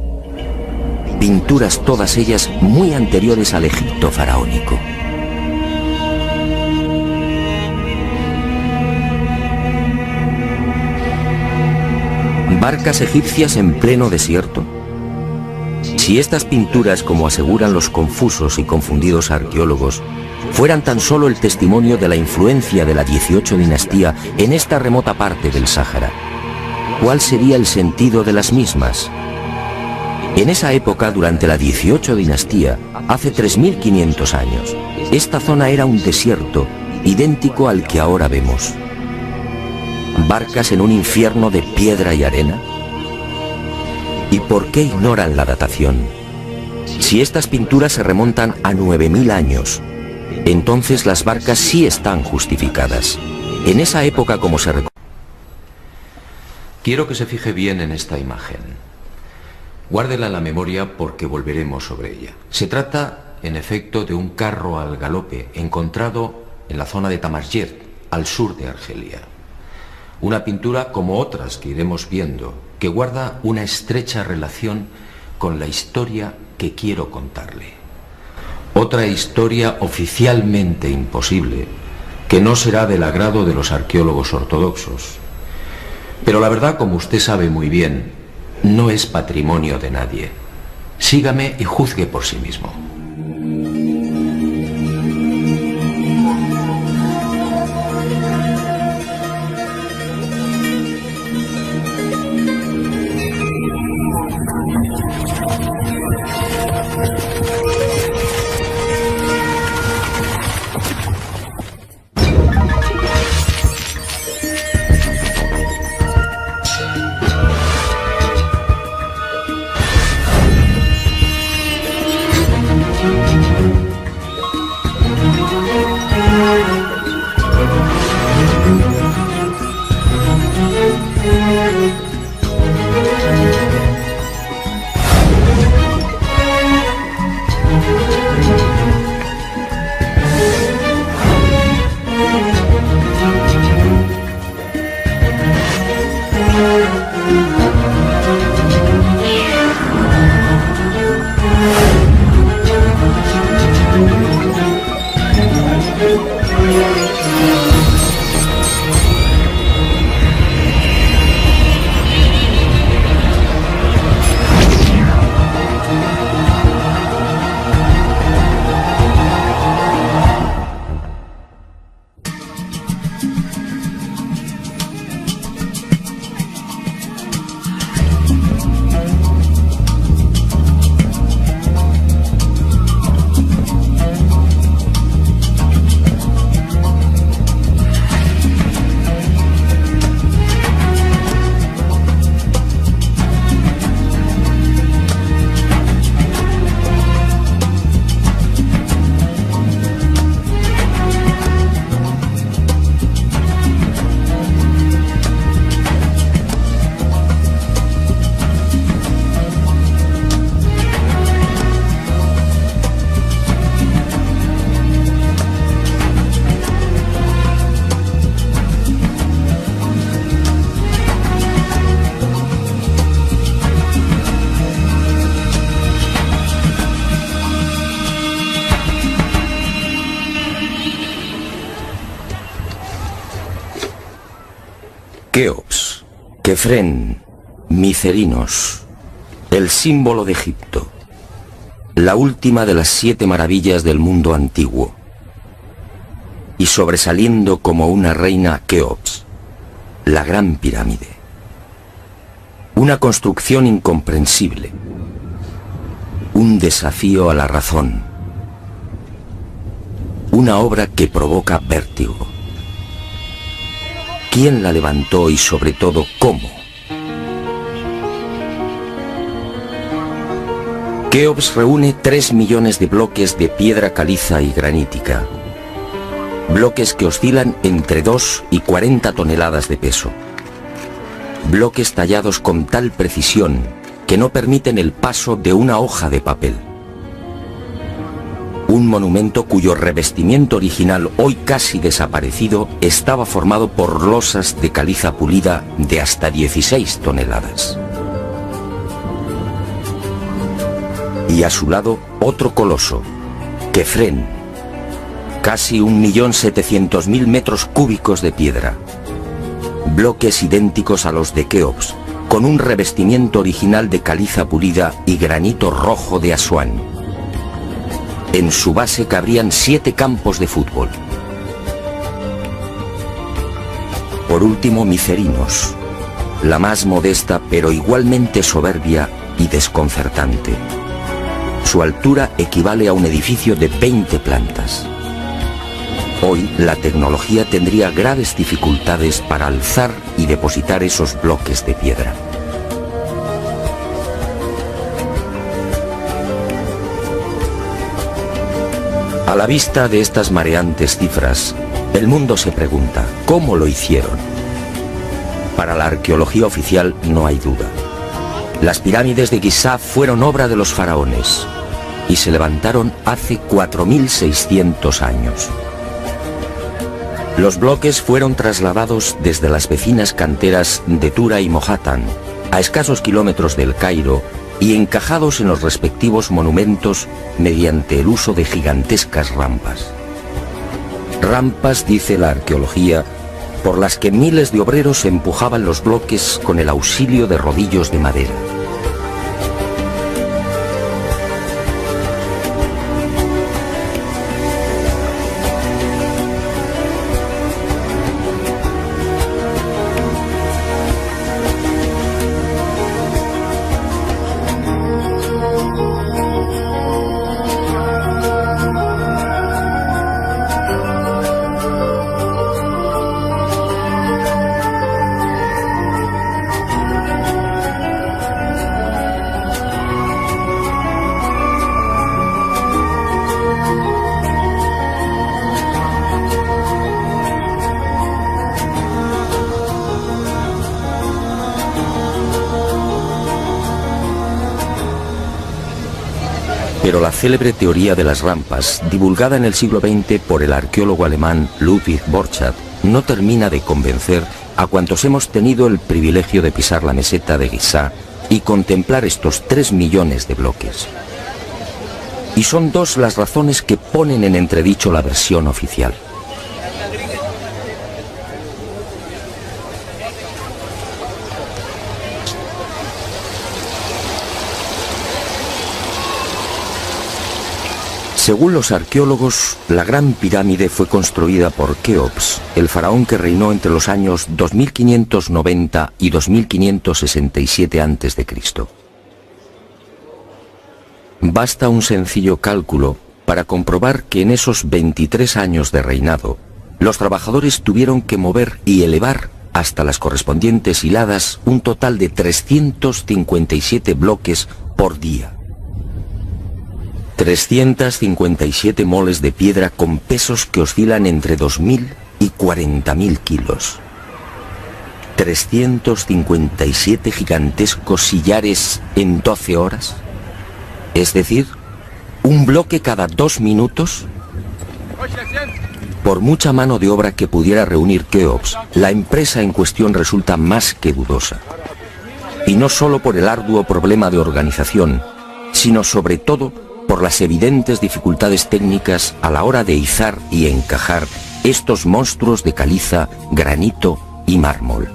Pinturas todas ellas muy anteriores al Egipto faraónico. ¿Barcas egipcias en pleno desierto? Si estas pinturas, como aseguran los confusos y confundidos arqueólogos, fueran tan solo el testimonio de la influencia de la 18 dinastía en esta remota parte del Sáhara, ¿cuál sería el sentido de las mismas? En esa época, durante la 18 dinastía, hace 3500 años, esta zona era un desierto idéntico al que ahora vemos. ¿Barcas en un infierno de piedra y arena? ¿Y por qué ignoran la datación? Si estas pinturas se remontan a 9000 años, entonces las barcas sí están justificadas. En esa época, como se recuerda, Quiero que se fije bien en esta imagen. Guárdela en la memoria porque volveremos sobre ella. Se trata, en efecto, de un carro al galope encontrado en la zona de Tamasjert, al sur de Argelia. Una pintura como otras que iremos viendo, que guarda una estrecha relación con la historia que quiero contarle. Otra historia oficialmente imposible, que no será del agrado de los arqueólogos ortodoxos. Pero la verdad, como usted sabe muy bien, no es patrimonio de nadie. Sígame y juzgue por sí mismo. Keops, Kefren, Micerinos, el símbolo de Egipto, la última de las 7 maravillas del mundo antiguo, y sobresaliendo como una reina Keops, la Gran Pirámide. Una construcción incomprensible, un desafío a la razón, una obra que provoca vértigo. ¿Quién la levantó y sobre todo cómo? Keops reúne 3 millones de bloques de piedra caliza y granítica. Bloques que oscilan entre 2 y 40 toneladas de peso. Bloques tallados con tal precisión que no permiten el paso de una hoja de papel. Un monumento cuyo revestimiento original, hoy casi desaparecido, estaba formado por losas de caliza pulida de hasta 16 toneladas. Y a su lado, otro coloso, Kefren, casi 1.700.000 metros cúbicos de piedra. Bloques idénticos a los de Keops, con un revestimiento original de caliza pulida y granito rojo de Asuán. En su base cabrían 7 campos de fútbol. Por último, Micerinos, la más modesta pero igualmente soberbia y desconcertante. Su altura equivale a un edificio de 20 plantas. Hoy la tecnología tendría graves dificultades para alzar y depositar esos bloques de piedra. A la vista de estas mareantes cifras, el mundo se pregunta, ¿cómo lo hicieron? Para la arqueología oficial no hay duda. Las pirámides de Giza fueron obra de los faraones y se levantaron hace 4.600 años. Los bloques fueron trasladados desde las vecinas canteras de Tura y Mohatan, a escasos kilómetros del Cairo, y encajados en los respectivos monumentos mediante el uso de gigantescas rampas. Rampas, dice la arqueología, por las que miles de obreros empujaban los bloques con el auxilio de rodillos de madera. Pero la célebre teoría de las rampas, divulgada en el siglo XX por el arqueólogo alemán Ludwig Borchardt, no termina de convencer a cuantos hemos tenido el privilegio de pisar la meseta de Giza y contemplar estos 3 millones de bloques. Y son dos las razones que ponen en entredicho la versión oficial. Según los arqueólogos, la Gran Pirámide fue construida por Keops, el faraón que reinó entre los años 2590 y 2567 a.C. Basta un sencillo cálculo para comprobar que en esos 23 años de reinado, los trabajadores tuvieron que mover y elevar hasta las correspondientes hiladas un total de 357 bloques por día. 357 moles de piedra con pesos que oscilan entre 2.000 y 40.000 kilos. 357 gigantescos sillares en 12 horas. Es decir, un bloque cada 2 minutos. Por mucha mano de obra que pudiera reunir Keops, la empresa en cuestión resulta más que dudosa. Y no solo por el arduo problema de organización, sino sobre todo por las evidentes dificultades técnicas a la hora de izar y encajar estos monstruos de caliza, granito y mármol.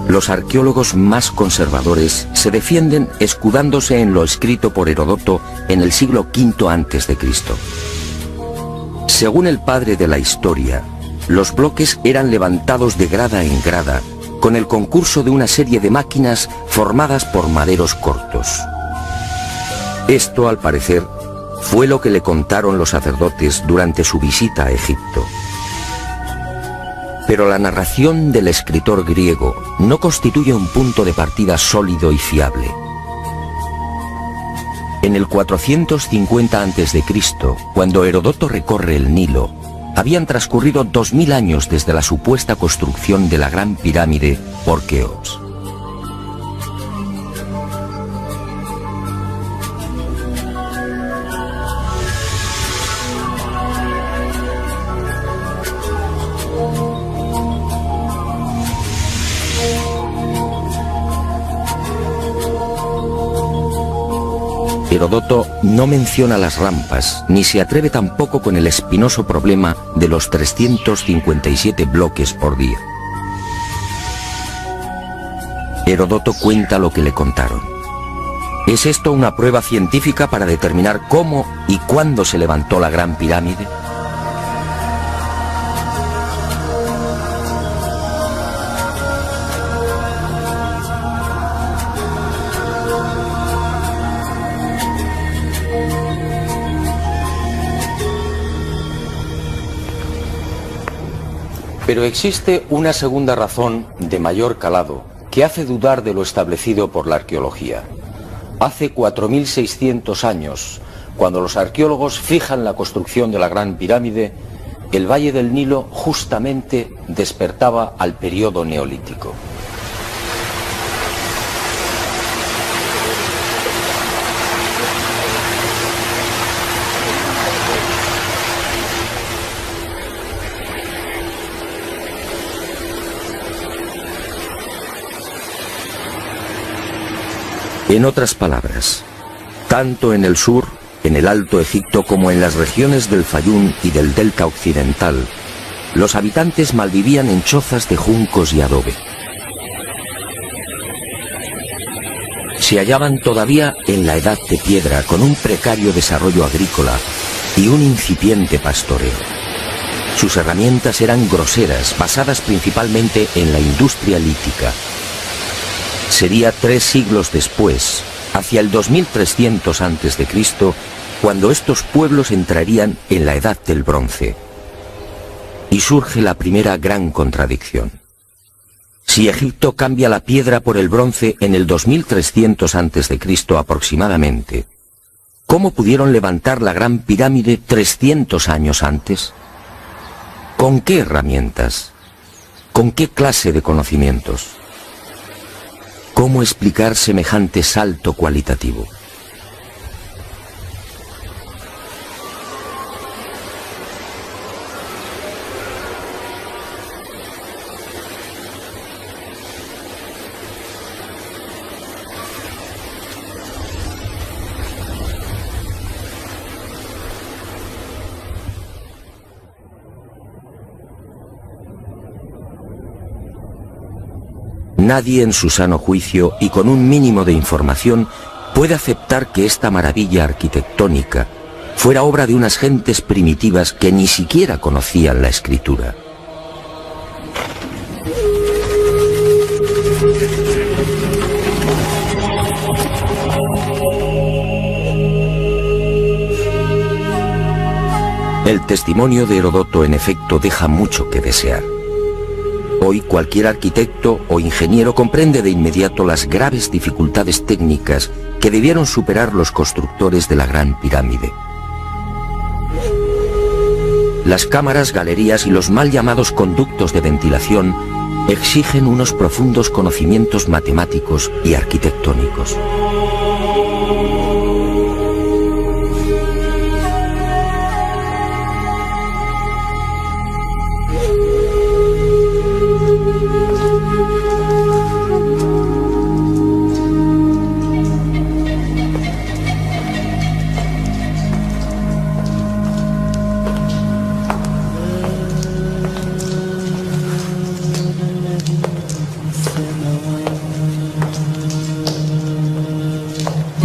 Los arqueólogos más conservadores se defienden escudándose en lo escrito por Heródoto en el siglo V a.C. Según el padre de la historia, los bloques eran levantados de grada en grada con el concurso de una serie de máquinas formadas por maderos cortos. Esto, al parecer, fue lo que le contaron los sacerdotes durante su visita a Egipto. Pero la narración del escritor griego no constituye un punto de partida sólido y fiable. En el 450 a.C., cuando Heródoto recorre el Nilo, habían transcurrido 2000 años desde la supuesta construcción de la Gran Pirámide por Keops. Heródoto no menciona las rampas, ni se atreve tampoco con el espinoso problema de los 357 bloques por día. Heródoto cuenta lo que le contaron. ¿Es esto una prueba científica para determinar cómo y cuándo se levantó la Gran Pirámide? Pero existe una segunda razón de mayor calado que hace dudar de lo establecido por la arqueología. Hace 4.600 años, cuando los arqueólogos fijan la construcción de la Gran Pirámide, el Valle del Nilo justamente despertaba al periodo neolítico. En otras palabras, tanto en el sur, en el Alto Egipto, como en las regiones del Fayum y del Delta Occidental, los habitantes malvivían en chozas de juncos y adobe. Se hallaban todavía en la Edad de Piedra, con un precario desarrollo agrícola y un incipiente pastoreo. Sus herramientas eran groseras, basadas principalmente en la industria lítica. Sería 3 siglos después, hacia el 2300 a.C., cuando estos pueblos entrarían en la Edad del Bronce. Y surge la primera gran contradicción. Si Egipto cambia la piedra por el bronce en el 2300 a.C. aproximadamente, ¿cómo pudieron levantar la Gran Pirámide 300 años antes? ¿Con qué herramientas? ¿Con qué clase de conocimientos? ¿Cómo explicar semejante salto cualitativo? Nadie en su sano juicio y con un mínimo de información puede aceptar que esta maravilla arquitectónica fuera obra de unas gentes primitivas que ni siquiera conocían la escritura. El testimonio de Heródoto, en efecto, deja mucho que desear. Hoy cualquier arquitecto o ingeniero comprende de inmediato las graves dificultades técnicas que debieron superar los constructores de la Gran Pirámide. Las cámaras, galerías y los mal llamados conductos de ventilación exigen unos profundos conocimientos matemáticos y arquitectónicos.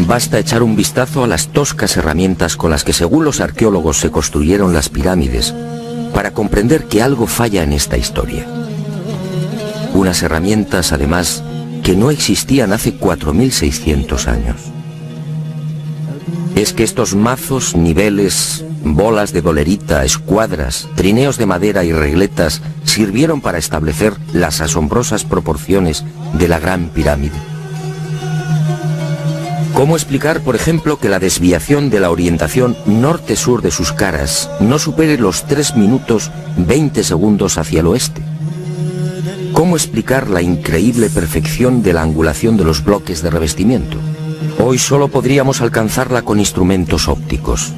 Basta echar un vistazo a las toscas herramientas con las que, según los arqueólogos, se construyeron las pirámides para comprender que algo falla en esta historia. Unas herramientas, además, que no existían hace 4600 años. Es que estos mazos, niveles, bolas de dolerita, escuadras, trineos de madera y regletas sirvieron para establecer las asombrosas proporciones de la Gran Pirámide. ¿Cómo explicar, por ejemplo, que la desviación de la orientación norte-sur de sus caras no supere los 3 minutos 20 segundos hacia el oeste? ¿Cómo explicar la increíble perfección de la angulación de los bloques de revestimiento? Hoy solo podríamos alcanzarla con instrumentos ópticos.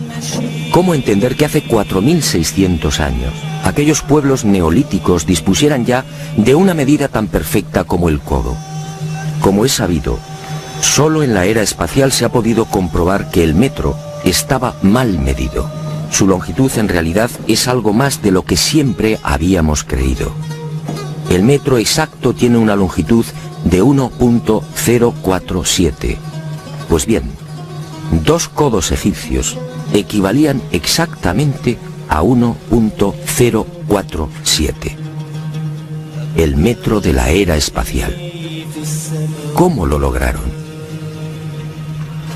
¿Cómo entender que hace 4600 años aquellos pueblos neolíticos dispusieran ya de una medida tan perfecta como el codo? Como es sabido, solo en la era espacial se ha podido comprobar que el metro estaba mal medido. Su longitud en realidad es algo más de lo que siempre habíamos creído. El metro exacto tiene una longitud de 1.047. Pues bien, 2 codos egipcios equivalían exactamente a 1.047. El metro de la era espacial. ¿Cómo lo lograron?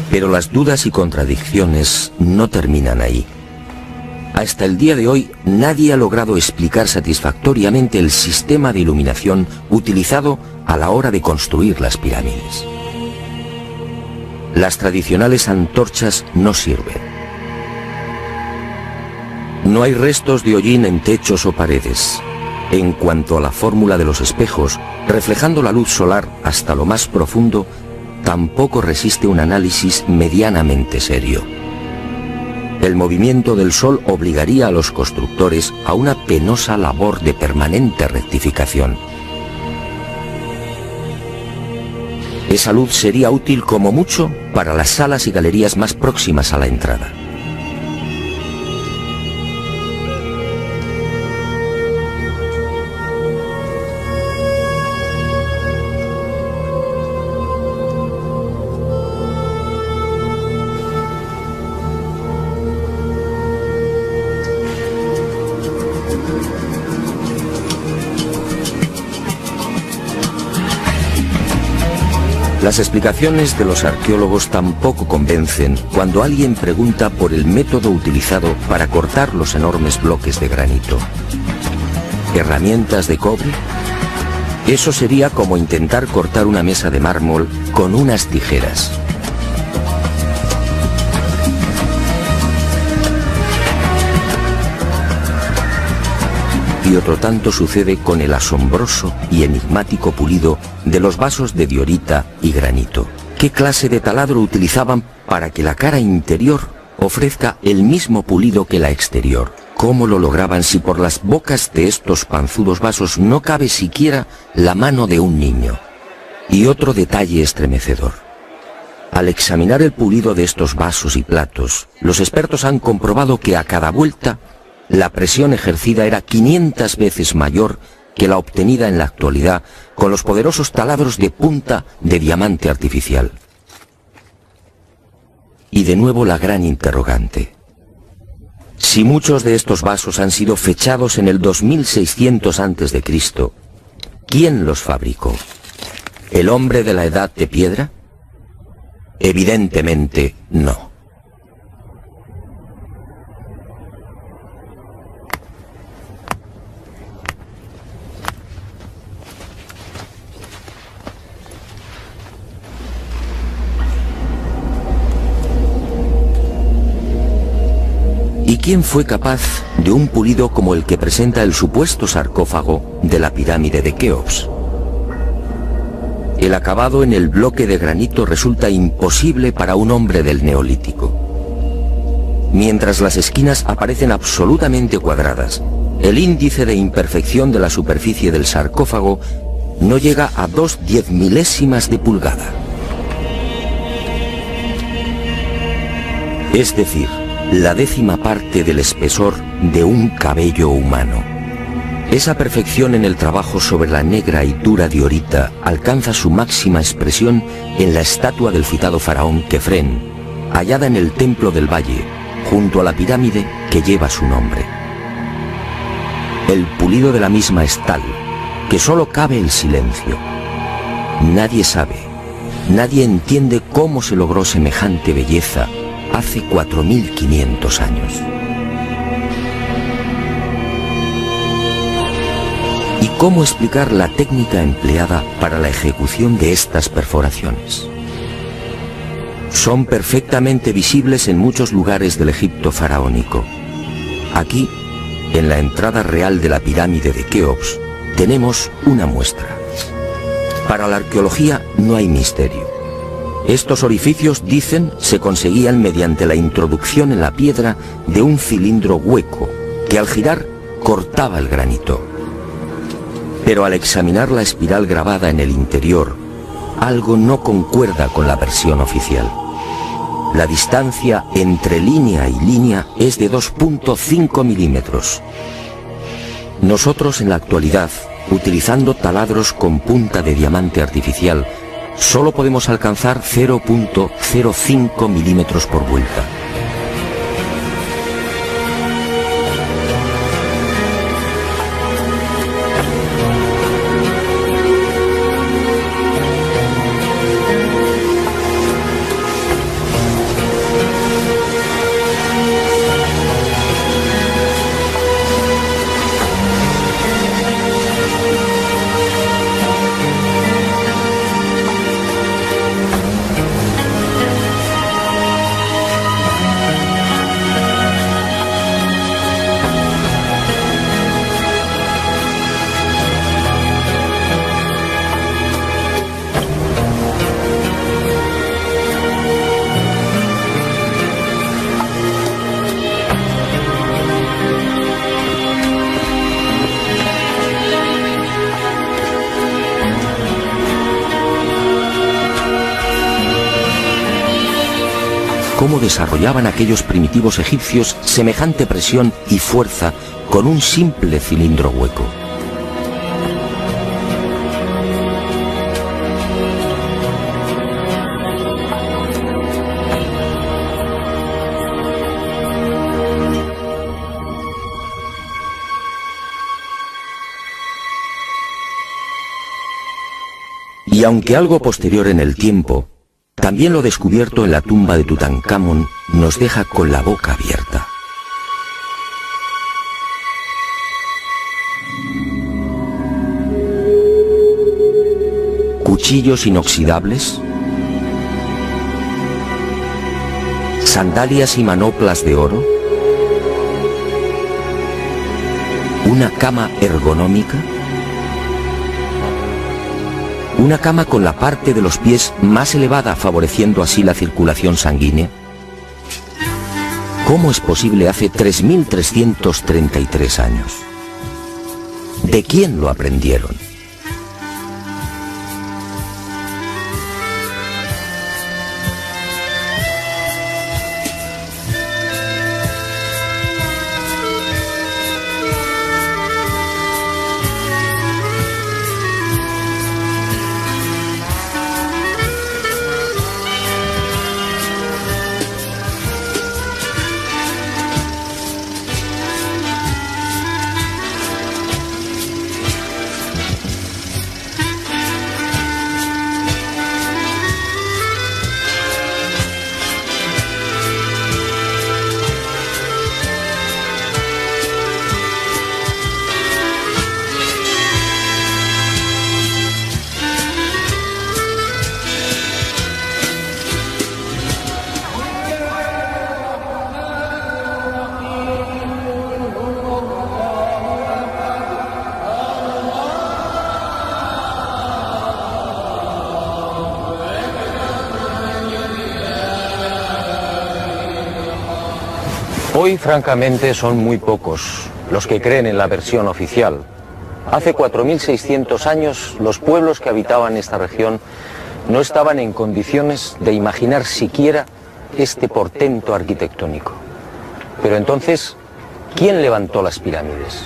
Pero las dudas y contradicciones no terminan ahí. Hasta el día de hoy nadie ha logrado explicar satisfactoriamente el sistema de iluminación utilizado a la hora de construir las pirámides. Las tradicionales antorchas no sirven. No hay restos de hollín en techos o paredes. En cuanto a la fórmula de los espejos, reflejando la luz solar hasta lo más profundo, tampoco resiste un análisis medianamente serio. El movimiento del Sol obligaría a los constructores a una penosa labor de permanente rectificación. Esa luz sería útil como mucho para las salas y galerías más próximas a la entrada. Las explicaciones de los arqueólogos tampoco convencen cuando alguien pregunta por el método utilizado para cortar los enormes bloques de granito. ¿Herramientas de cobre? Eso sería como intentar cortar una mesa de mármol con unas tijeras. Y otro tanto sucede con el asombroso y enigmático pulido de los vasos de diorita y granito. ¿Qué clase de taladro utilizaban para que la cara interior ofrezca el mismo pulido que la exterior? ¿Cómo lo lograban si por las bocas de estos panzudos vasos no cabe siquiera la mano de un niño? Y otro detalle estremecedor. Al examinar el pulido de estos vasos y platos, los expertos han comprobado que a cada vuelta la presión ejercida era 500 veces mayor que la obtenida en la actualidad con los poderosos taladros de punta de diamante artificial. Y de nuevo la gran interrogante. Si muchos de estos vasos han sido fechados en el 2600 a.C., ¿quién los fabricó? ¿El hombre de la edad de piedra? Evidentemente no. ¿Y quién fue capaz de un pulido como el que presenta el supuesto sarcófago de la pirámide de Keops? El acabado en el bloque de granito resulta imposible para un hombre del Neolítico. Mientras las esquinas aparecen absolutamente cuadradas, el índice de imperfección de la superficie del sarcófago no llega a 2/10 de pulgada. Es decir, la 10ª parte del espesor de un cabello humano. Esa perfección en el trabajo sobre la negra y dura diorita alcanza su máxima expresión en la estatua del citado faraón Kefren, hallada en el Templo del Valle, junto a la pirámide que lleva su nombre. El pulido de la misma es tal que solo cabe el silencio. Nadie sabe, nadie entiende cómo se logró semejante belleza hace 4500 años. ¿Y cómo explicar la técnica empleada para la ejecución de estas perforaciones? Son perfectamente visibles en muchos lugares del Egipto faraónico. Aquí, en la entrada real de la pirámide de Keops, tenemos una muestra. Para la arqueología no hay misterio. Estos orificios, dicen, se conseguían mediante la introducción en la piedra de un cilindro hueco que al girar cortaba el granito. Pero al examinar la espiral grabada en el interior, algo no concuerda con la versión oficial. La distancia entre línea y línea es de 2.5 milímetros. Nosotros en la actualidad, utilizando taladros con punta de diamante artificial, solo podemos alcanzar 0.05 milímetros por vuelta. cómo desarrollaban aquellos primitivos egipcios semejante presión y fuerza con un simple cilindro hueco. Y aunque algo posterior en el tiempo, también lo descubierto en la tumba de Tutankamón nos deja con la boca abierta. Cuchillos inoxidables, sandalias y manoplas de oro, una cama ergonómica, una cama con la parte de los pies más elevada, favoreciendo así la circulación sanguínea. ¿Cómo es posible hace 3.333 años? ¿De quién lo aprendieron? Hoy, francamente, son muy pocos los que creen en la versión oficial. Hace 4.600 años, los pueblos que habitaban esta región no estaban en condiciones de imaginar siquiera este portento arquitectónico. Pero entonces, ¿quién levantó las pirámides?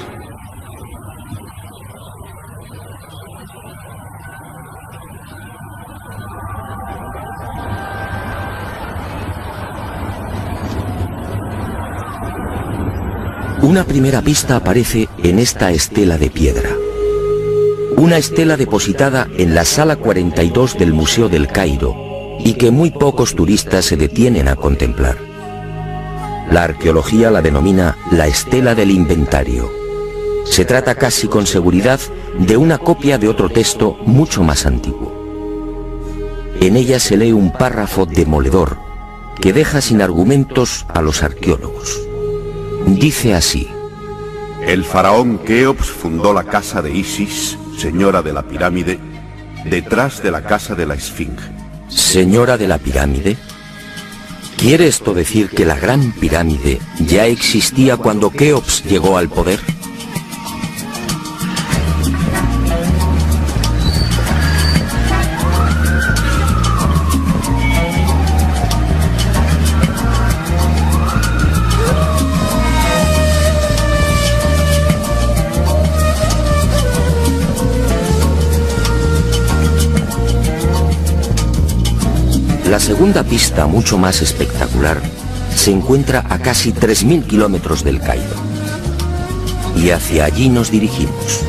Una primera pista aparece en esta estela de piedra. Una estela depositada en la sala 42 del Museo del Cairo y que muy pocos turistas se detienen a contemplar. La arqueología la denomina la estela del inventario. Se trata casi con seguridad de una copia de otro texto mucho más antiguo. En ella se lee un párrafo demoledor que deja sin argumentos a los arqueólogos. Dice así: El faraón Keops fundó la casa de Isis, señora de la pirámide, detrás de la casa de la Esfinge. ¿Señora de la pirámide? ¿Quiere esto decir que la Gran Pirámide ya existía cuando Keops llegó al poder? La segunda pista, mucho más espectacular, se encuentra a casi 3.000 kilómetros del Cairo. Y hacia allí nos dirigimos.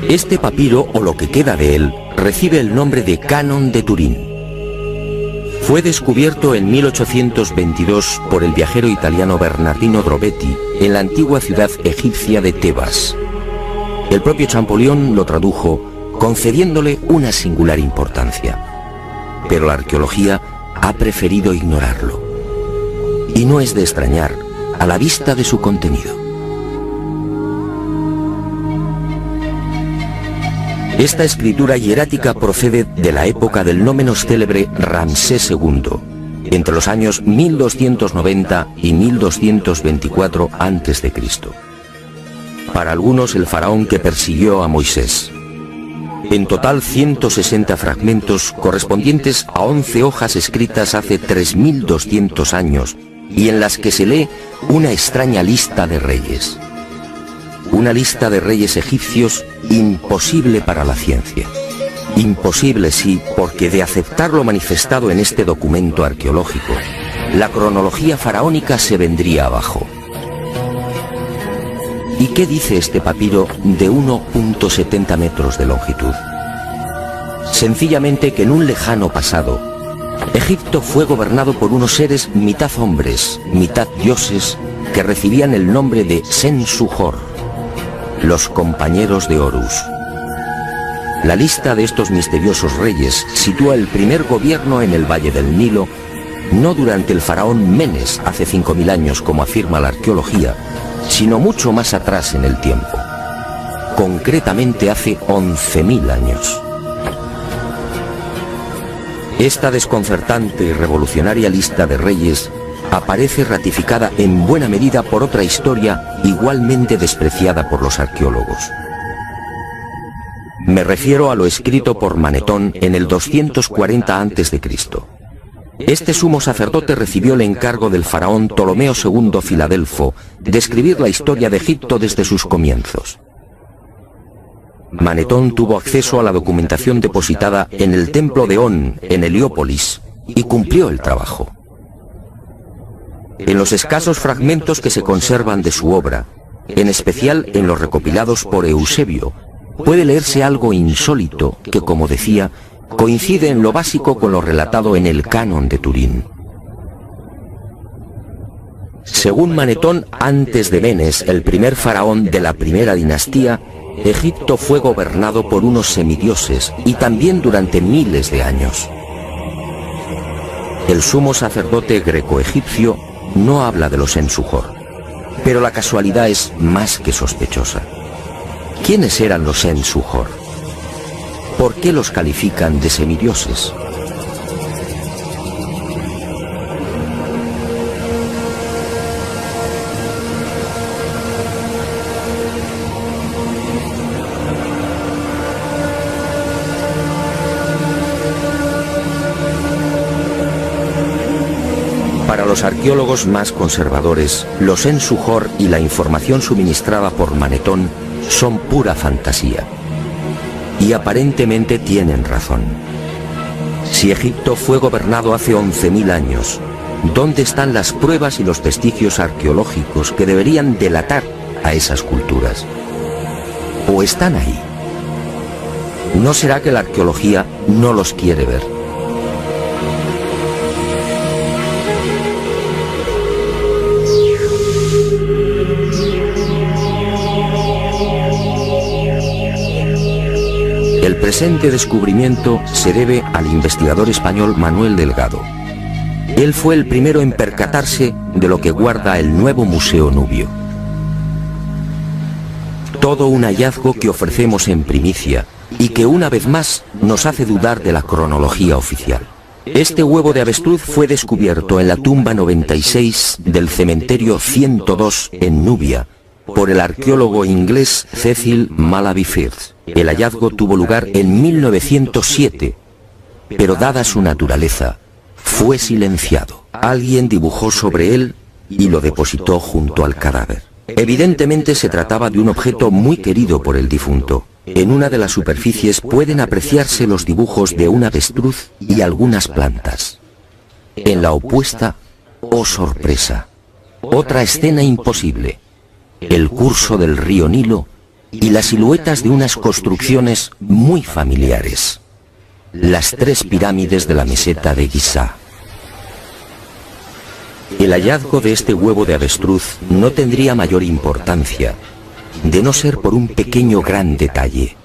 Este papiro, o lo que queda de él, recibe el nombre de Canon de Turín. Fue descubierto en 1822 por el viajero italiano Bernardino Drobetti en la antigua ciudad egipcia de Tebas. El propio Champollion lo tradujo, concediéndole una singular importancia. Pero la arqueología ha preferido ignorarlo. Y no es de extrañar a la vista de su contenido. Esta escritura hierática procede de la época del no menos célebre Ramsés II, entre los años 1290 y 1224 a.C. Para algunos, el faraón que persiguió a Moisés. En total, 160 fragmentos correspondientes a 11 hojas escritas hace 3200 años y en las que se lee una extraña lista de reyes. Una lista de reyes egipcios imposible para la ciencia. Imposible, sí, porque de aceptar lo manifestado en este documento arqueológico, la cronología faraónica se vendría abajo. ¿Y qué dice este papiro de 1,70 metros de longitud? Sencillamente que en un lejano pasado, Egipto fue gobernado por unos seres mitad hombres, mitad dioses, que recibían el nombre de Sensuhor, los compañeros de Horus. La lista de estos misteriosos reyes sitúa el primer gobierno en el Valle del Nilo, no durante el faraón Menes hace 5000 años como afirma la arqueología, sino mucho más atrás en el tiempo, concretamente hace 11.000 años. Esta desconcertante y revolucionaria lista de reyes aparece ratificada en buena medida por otra historia igualmente despreciada por los arqueólogos. Me refiero a lo escrito por Manetón en el 240 a.C. Este sumo sacerdote recibió el encargo del faraón Ptolomeo II Filadelfo de escribir la historia de Egipto desde sus comienzos. Manetón tuvo acceso a la documentación depositada en el templo de On, en Heliópolis, y cumplió el trabajo. En los escasos fragmentos que se conservan de su obra, en especial en los recopilados por Eusebio, puede leerse algo insólito que, como decía, coincide en lo básico con lo relatado en el Canon de Turín. Según Manetón, antes de Menes, el primer faraón de la primera dinastía, Egipto fue gobernado por unos semidioses y también durante miles de años. El sumo sacerdote greco-egipcio no habla de los Ensuhor, pero la casualidad es más que sospechosa. ¿Quiénes eran los Ensuhor? ¿Por qué los califican de semidioses? Para los arqueólogos más conservadores, los Ensuhor y la información suministrada por Manetón son pura fantasía. Y aparentemente tienen razón. Si Egipto fue gobernado hace 11.000 años, ¿dónde están las pruebas y los vestigios arqueológicos que deberían delatar a esas culturas? ¿O están ahí? ¿No será que la arqueología no los quiere ver? El presente descubrimiento se debe al investigador español Manuel Delgado. Él fue el primero en percatarse de lo que guarda el nuevo Museo Nubio. Todo un hallazgo que ofrecemos en primicia y que una vez más nos hace dudar de la cronología oficial. Este huevo de avestruz fue descubierto en la tumba 96 del cementerio 102 en Nubia por el arqueólogo inglés Cecil Malaby Firth. El hallazgo tuvo lugar en 1907, pero dada su naturaleza, fue silenciado. Alguien dibujó sobre él y lo depositó junto al cadáver. Evidentemente se trataba de un objeto muy querido por el difunto. En una de las superficies pueden apreciarse los dibujos de un avestruz y algunas plantas. En la opuesta, oh sorpresa, otra escena imposible: el curso del río Nilo y las siluetas de unas construcciones muy familiares. Las 3 pirámides de la meseta de Giza. El hallazgo de este huevo de avestruz no tendría mayor importancia, de no ser por un pequeño gran detalle.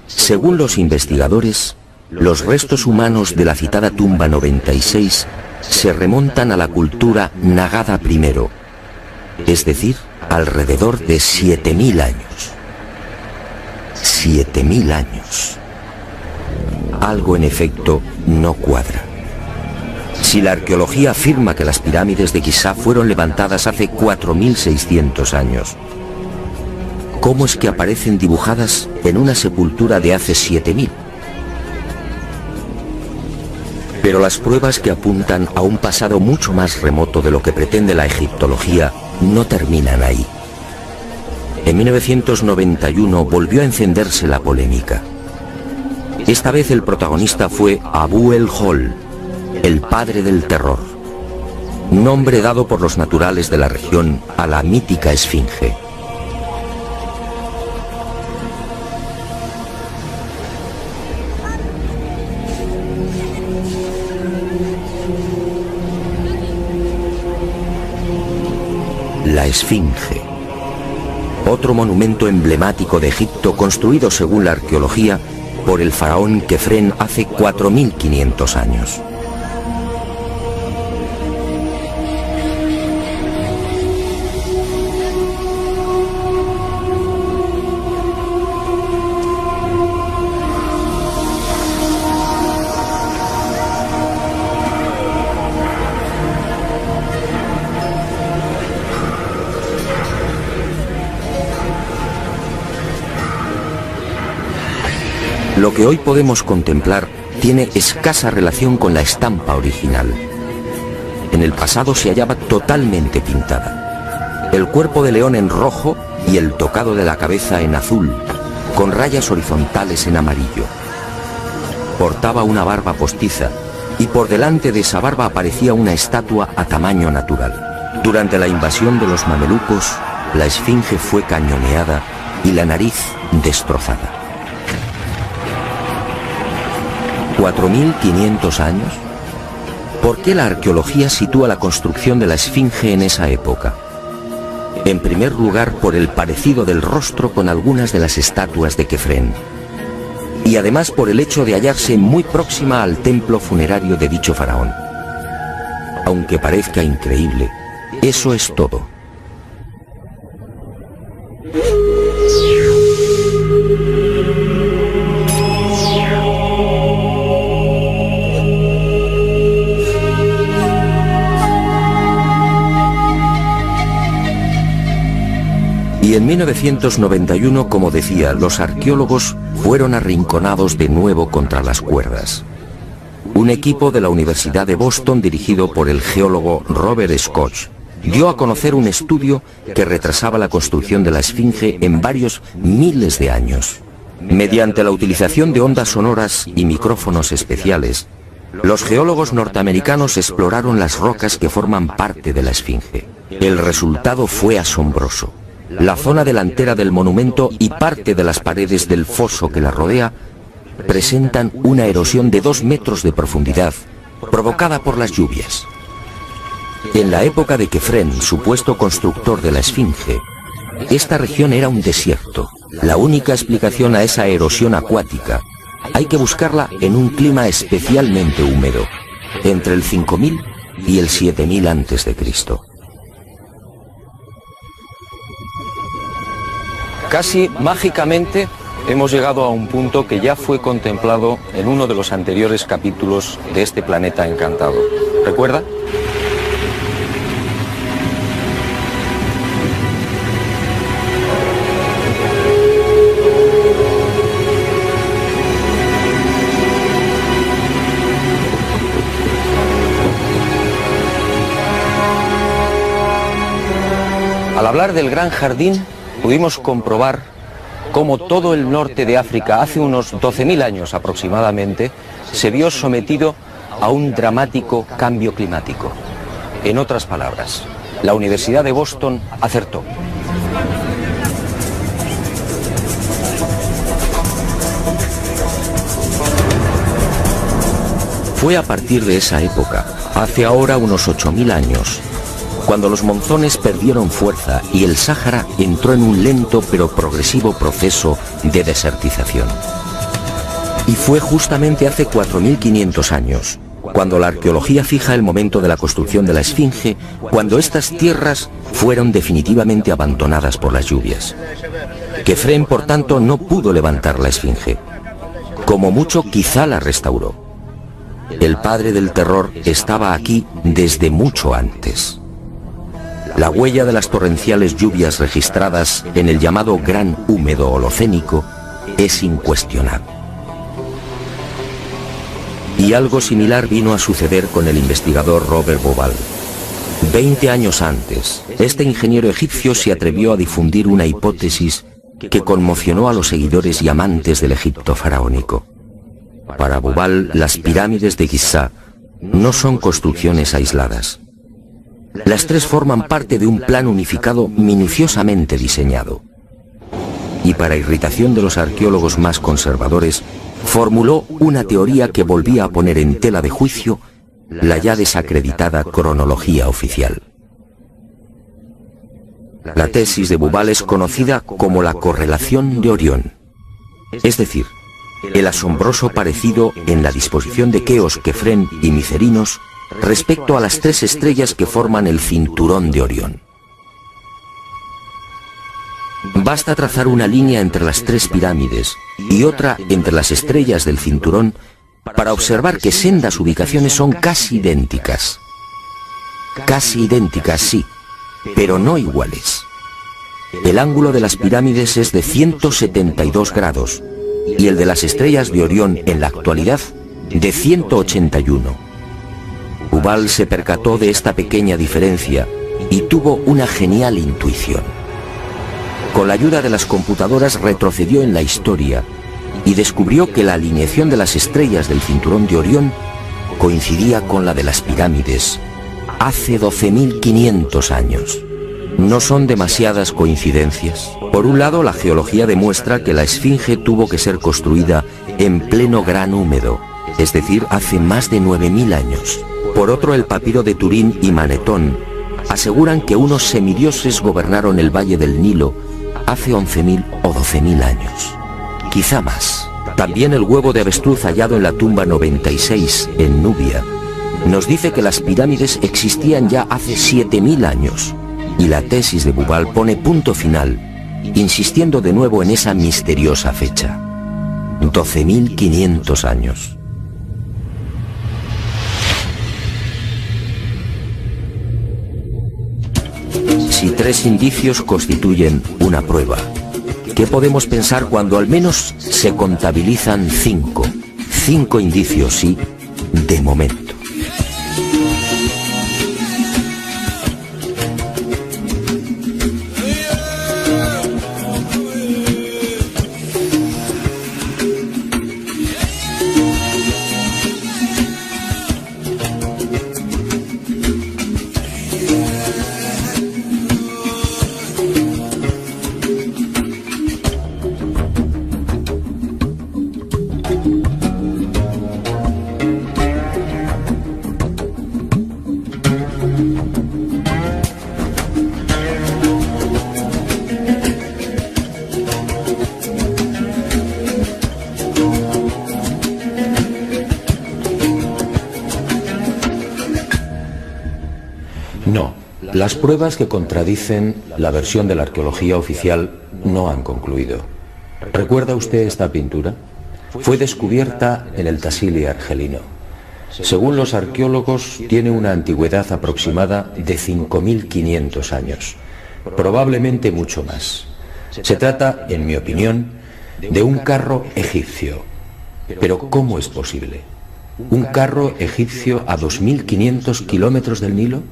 Según los investigadores, los restos humanos de la citada tumba 96 se remontan a la cultura Nagada I, es decir, alrededor de 7000 años. 7000 años. Algo en efecto no cuadra. Si la arqueología afirma que las pirámides de Giza fueron levantadas hace 4600 años, ¿cómo es que aparecen dibujadas en una sepultura de hace 7000? Pero las pruebas que apuntan a un pasado mucho más remoto de lo que pretende la egiptología no terminan ahí. En 1991 volvió a encenderse la polémica. Esta vez el protagonista fue Abu el-Hol, el padre del terror, nombre dado por los naturales de la región a la mítica esfinge. La esfinge, otro monumento emblemático de Egipto construido según la arqueología por el faraón Kefren hace 4500 años. Lo que hoy podemos contemplar tiene escasa relación con la estampa original. En el pasado se hallaba totalmente pintada. El cuerpo de león en rojo y el tocado de la cabeza en azul, con rayas horizontales en amarillo. Portaba una barba postiza y por delante de esa barba aparecía una estatua a tamaño natural. Durante la invasión de los mamelucos, la esfinge fue cañoneada y la nariz destrozada. 4500 años. ¿Por qué la arqueología sitúa la construcción de la esfinge en esa época? En primer lugar, por el parecido del rostro con algunas de las estatuas de Kefren. Y además por el hecho de hallarse muy próxima al templo funerario de dicho faraón. Aunque parezca increíble, eso es todo. Y en 1991, como decía, los arqueólogos fueron arrinconados de nuevo contra las cuerdas. Un equipo de la Universidad de Boston, dirigido por el geólogo Robert Scott, dio a conocer un estudio que retrasaba la construcción de la esfinge en varios miles de años. Mediante la utilización de ondas sonoras y micrófonos especiales, los geólogos norteamericanos exploraron las rocas que forman parte de la esfinge. El resultado fue asombroso. La zona delantera del monumento y parte de las paredes del foso que la rodea presentan una erosión de 2 metros de profundidad, provocada por las lluvias. En la época de Kefren, supuesto constructor de la esfinge, esta región era un desierto. La única explicación a esa erosión acuática hay que buscarla en un clima especialmente húmedo, entre el 5000 y el 7000 a.C. Casi mágicamente hemos llegado a un punto que ya fue contemplado en uno de los anteriores capítulos de este planeta encantado. ¿Recuerda? Al hablar del Gran Jardín, pudimos comprobar cómo todo el norte de África, hace unos 12.000 años aproximadamente, se vio sometido a un dramático cambio climático. En otras palabras, la Universidad de Boston acertó. Fue a partir de esa época, hace ahora unos 8000 años, cuando los monzones perdieron fuerza y el Sáhara entró en un lento pero progresivo proceso de desertización. Y fue justamente hace 4500 años, cuando la arqueología fija el momento de la construcción de la Esfinge, cuando estas tierras fueron definitivamente abandonadas por las lluvias. Kefren, por tanto, no pudo levantar la Esfinge. Como mucho, quizá la restauró. El padre del terror estaba aquí desde mucho antes. La huella de las torrenciales lluvias registradas en el llamado Gran Húmedo Holocénico es incuestionable. Y algo similar vino a suceder con el investigador Robert Bauval. 20 años antes, este ingeniero egipcio se atrevió a difundir una hipótesis que conmocionó a los seguidores y amantes del Egipto faraónico. Para Bauval, las pirámides de Giza no son construcciones aisladas. Las tres forman parte de un plan unificado minuciosamente diseñado. Y para irritación de los arqueólogos más conservadores, formuló una teoría que volvía a poner en tela de juicio la ya desacreditada cronología oficial. La tesis de Bauval es conocida como la correlación de Orión, es decir, el asombroso parecido en la disposición de Keos, Kefren y Micerinos respecto a las tres estrellas que forman el cinturón de Orión. Basta trazar una línea entre las tres pirámides y otra entre las estrellas del cinturón para observar que sendas ubicaciones son casi idénticas. Casi idénticas, sí, pero no iguales. El ángulo de las pirámides es de 172 grados y el de las estrellas de Orión en la actualidad de 181. Bauval se percató de esta pequeña diferencia y tuvo una genial intuición. Con la ayuda de las computadoras retrocedió en la historia y descubrió que la alineación de las estrellas del cinturón de Orión coincidía con la de las pirámides hace 12.500 años. No son demasiadas coincidencias. Por un lado, la geología demuestra que la Esfinge tuvo que ser construida en pleno Gran Húmedo, es decir, hace más de 9.000 años. Por otro, el papiro de Turín y Manetón aseguran que unos semidioses gobernaron el valle del Nilo hace 11.000 o 12.000 años. Quizá más. También el huevo de avestruz hallado en la tumba 96 en Nubia nos dice que las pirámides existían ya hace 7.000 años. Y la tesis de Bauval pone punto final, insistiendo de nuevo en esa misteriosa fecha. 12.500 años. Si tres indicios constituyen una prueba, ¿qué podemos pensar cuando al menos se contabilizan 5? 5 indicios, sí, de momento. No, las pruebas que contradicen la versión de la arqueología oficial no han concluido. ¿Recuerda usted esta pintura? Fue descubierta en el Tassili argelino. Según los arqueólogos, tiene una antigüedad aproximada de 5.500 años, probablemente mucho más. Se trata, en mi opinión, de un carro egipcio. Pero ¿cómo es posible? ¿Un carro egipcio a 2.500 kilómetros del Nilo?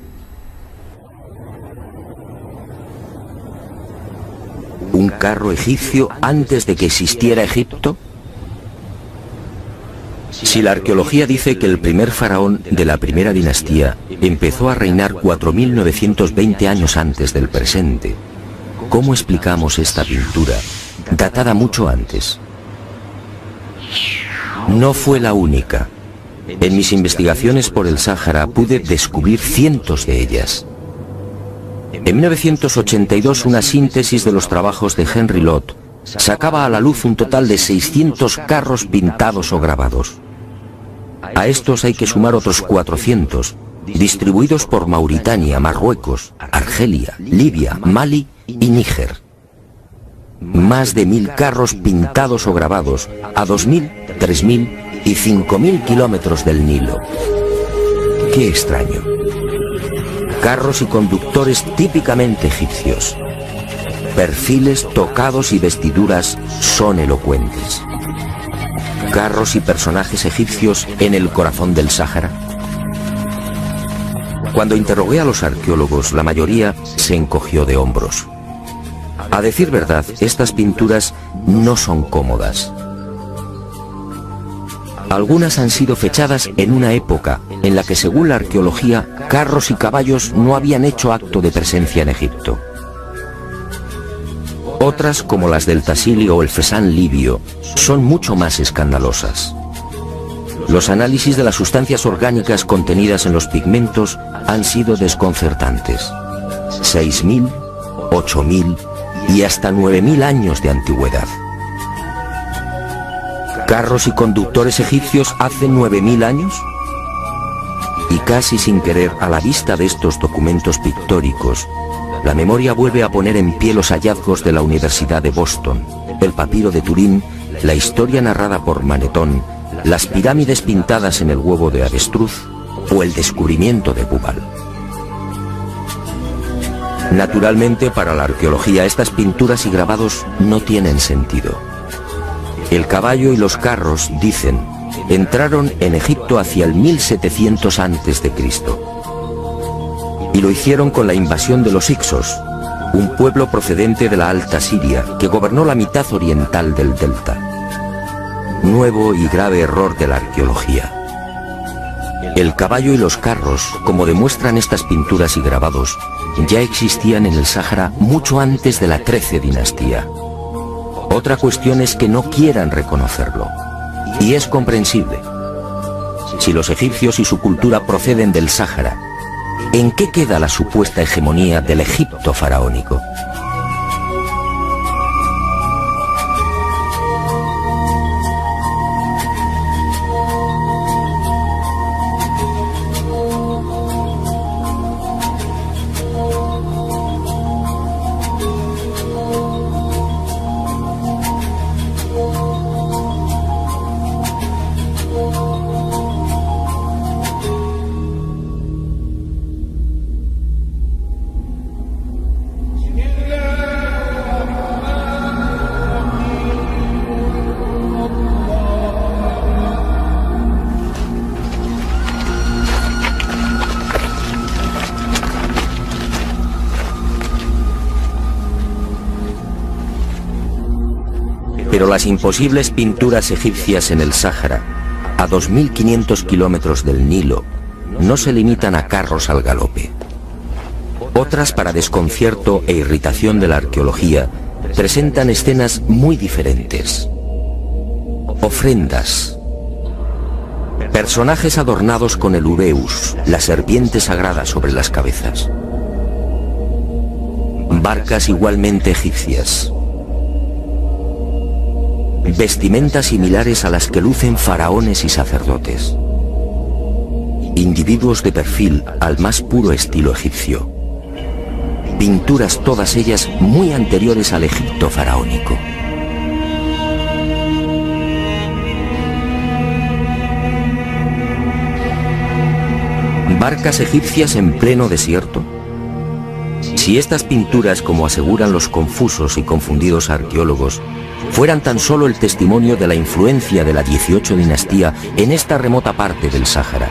¿Un carro egipcio antes de que existiera Egipto? Si la arqueología dice que el primer faraón de la primera dinastía empezó a reinar 4.920 años antes del presente, ¿cómo explicamos esta pintura, datada mucho antes? No fue la única, En mis investigaciones por el Sáhara pude descubrir cientos de ellas. En 1982, una síntesis de los trabajos de Henry Lott sacaba a la luz un total de 600 carros pintados o grabados. A estos hay que sumar otros 400, distribuidos por Mauritania, Marruecos, Argelia, Libia, Mali y Níger. Más de 1000 carros pintados o grabados a 2000, 3000 y 5000 kilómetros del Nilo. ¡Qué extraño! Carros y conductores típicamente egipcios. Perfiles, tocados y vestiduras son elocuentes. Carros y personajes egipcios en el corazón del Sáhara. Cuando interrogué a los arqueólogos, la mayoría se encogió de hombros. A decir verdad, estas pinturas no son cómodas. Algunas han sido fechadas en una época en la que, según la arqueología, carros y caballos no habían hecho acto de presencia en Egipto. Otras, como las del Tassili o el Fesán libio, son mucho más escandalosas. Los análisis de las sustancias orgánicas contenidas en los pigmentos han sido desconcertantes. 6000, 8000 y hasta 9000 años de antigüedad. ¿Carros y conductores egipcios hace 9000 años? Y casi sin querer, a la vista de estos documentos pictóricos, la memoria vuelve a poner en pie los hallazgos de la Universidad de Boston, el papiro de Turín, la historia narrada por Manetón, las pirámides pintadas en el huevo de avestruz o el descubrimiento de Bubal. Naturalmente, para la arqueología, estas pinturas y grabados no tienen sentido. El caballo y los carros, dicen, entraron en Egipto hacia el 1700 a.C. Y lo hicieron con la invasión de los Hicsos, un pueblo procedente de la Alta Siria que gobernó la mitad oriental del delta. Nuevo y grave error de la arqueología. El caballo y los carros, como demuestran estas pinturas y grabados, ya existían en el Sáhara mucho antes de la XIII dinastía. Otra cuestión es que no quieran reconocerlo. Y es comprensible. Si los egipcios y su cultura proceden del Sáhara, ¿en qué queda la supuesta hegemonía del Egipto faraónico? Pero las imposibles pinturas egipcias en el Sáhara, a 2500 kilómetros del Nilo, no se limitan a carros al galope. Otras, para desconcierto e irritación de la arqueología, presentan escenas muy diferentes. Ofrendas. Personajes adornados con el ureus, la serpiente sagrada sobre las cabezas. Barcas igualmente egipcias. Vestimentas similares a las que lucen faraones y sacerdotes. Individuos de perfil al más puro estilo egipcio. Pinturas todas ellas muy anteriores al Egipto faraónico. ¿Barcas egipcias en pleno desierto? Si estas pinturas, como aseguran los confusos y confundidos arqueólogos, fueran tan solo el testimonio de la influencia de la 18 dinastía en esta remota parte del Sáhara,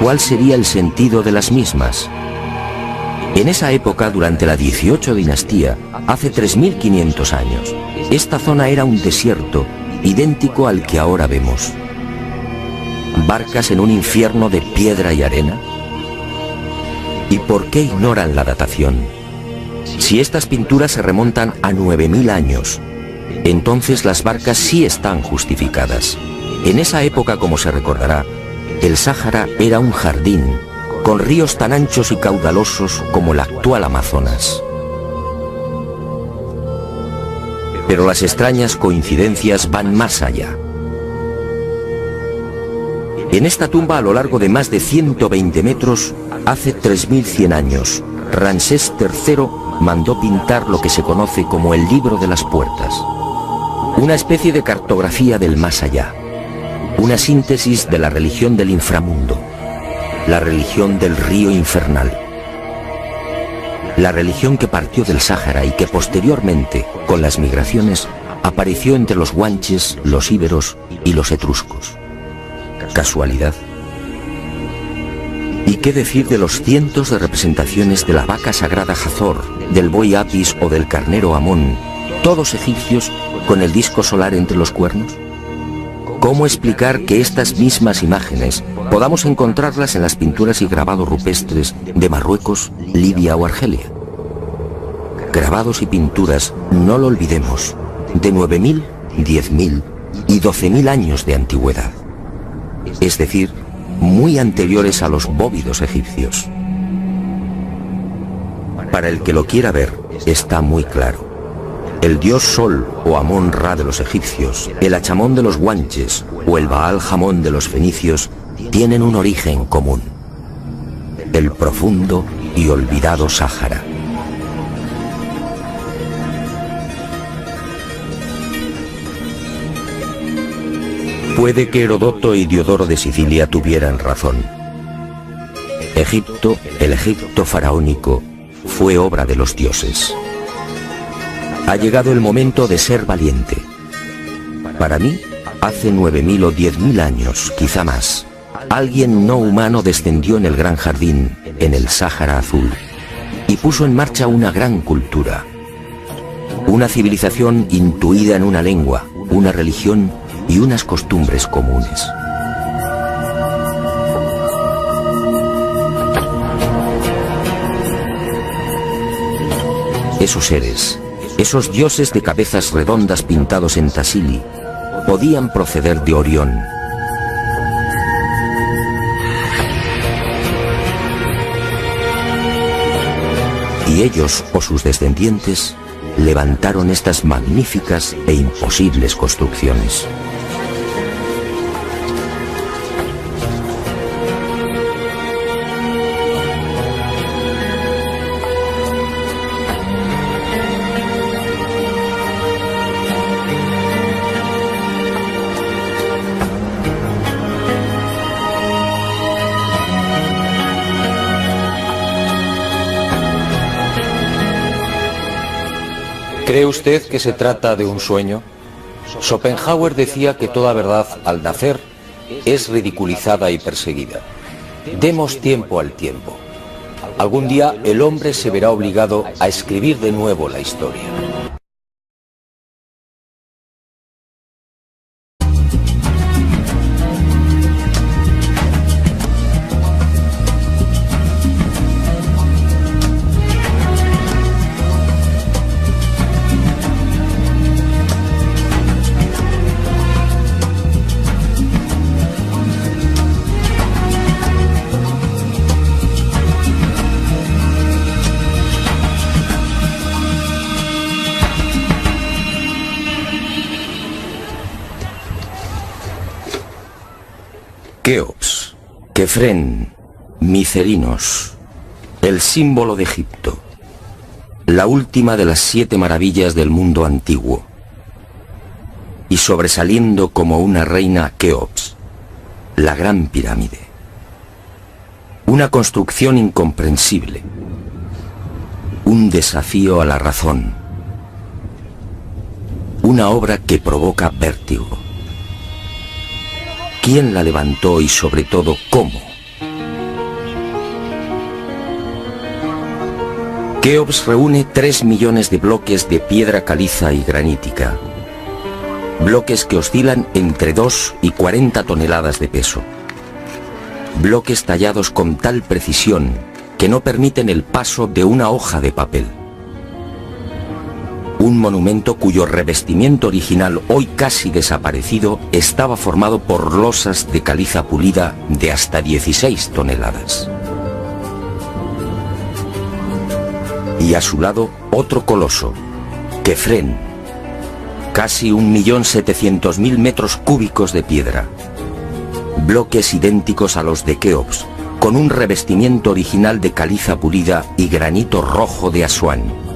¿cuál sería el sentido de las mismas? En esa época, durante la 18 dinastía, hace 3500 años, esta zona era un desierto idéntico al que ahora vemos. ¿Barcas en un infierno de piedra y arena? ¿Y por qué ignoran la datación? Si estas pinturas se remontan a 9000 años, entonces las barcas sí están justificadas. En esa época, como se recordará, el Sáhara era un jardín, con ríos tan anchos y caudalosos como el actual Amazonas. Pero las extrañas coincidencias van más allá. En esta tumba, a lo largo de más de 120 metros, hace 3100 años, Ramsés III mandó pintar lo que se conoce como el Libro de las Puertas, una especie de cartografía del más allá, una síntesis de la religión del inframundo, la religión del río infernal, la religión que partió del Sáhara y que posteriormente, con las migraciones, apareció entre los guanches, los íberos y los etruscos. ¿Casualidad? ¿Y qué decir de los cientos de representaciones de la vaca sagrada Hathor, del buey Apis o del carnero Amón, todos egipcios con el disco solar entre los cuernos? ¿Cómo explicar que estas mismas imágenes podamos encontrarlas en las pinturas y grabados rupestres de Marruecos, Libia o Argelia? Grabados y pinturas, no lo olvidemos, de 9000, 10.000 y 12.000 años de antigüedad, es decir, muy anteriores a los bóvidos egipcios. Para el que lo quiera ver, está muy claro. El dios Sol o Amón-Ra de los egipcios, el Achamón de los guanches o el Baal-Jamón de los fenicios tienen un origen común: el profundo y olvidado Sáhara. Puede que Herodoto y Diodoro de Sicilia tuvieran razón. Egipto, el Egipto faraónico, fue obra de los dioses. Ha llegado el momento de ser valiente. Para mí, hace 9000 o 10.000 años, quizá más, alguien no humano descendió en el gran jardín, en el Sáhara Azul, y puso en marcha una gran cultura. Una civilización intuida en una lengua, una religión y unas costumbres comunes. Esos seres, esos dioses de cabezas redondas pintados en Tassili, podían proceder de Orión. Y ellos, o sus descendientes, levantaron estas magníficas e imposibles construcciones. ¿Cree usted que se trata de un sueño? Schopenhauer decía que toda verdad, al nacer, es ridiculizada y perseguida. Demos tiempo al tiempo. Algún día el hombre se verá obligado a escribir de nuevo la historia. Keops, Kefren, Micerinos, el símbolo de Egipto, la última de las 7 maravillas del mundo antiguo, y sobresaliendo como una reina Keops, la gran pirámide. Una construcción incomprensible, un desafío a la razón, una obra que provoca vértigo. ¿Quién la levantó y sobre todo cómo? Keops reúne 3 millones de bloques de piedra caliza y granítica. Bloques que oscilan entre 2 y 40 toneladas de peso. Bloques tallados con tal precisión que no permiten el paso de una hoja de papel. Un monumento cuyo revestimiento original, hoy casi desaparecido, estaba formado por losas de caliza pulida de hasta 16 toneladas. Y a su lado otro coloso, Kefren, casi 1.700.000 metros cúbicos de piedra. Bloques idénticos a los de Keops, con un revestimiento original de caliza pulida y granito rojo de Asuán.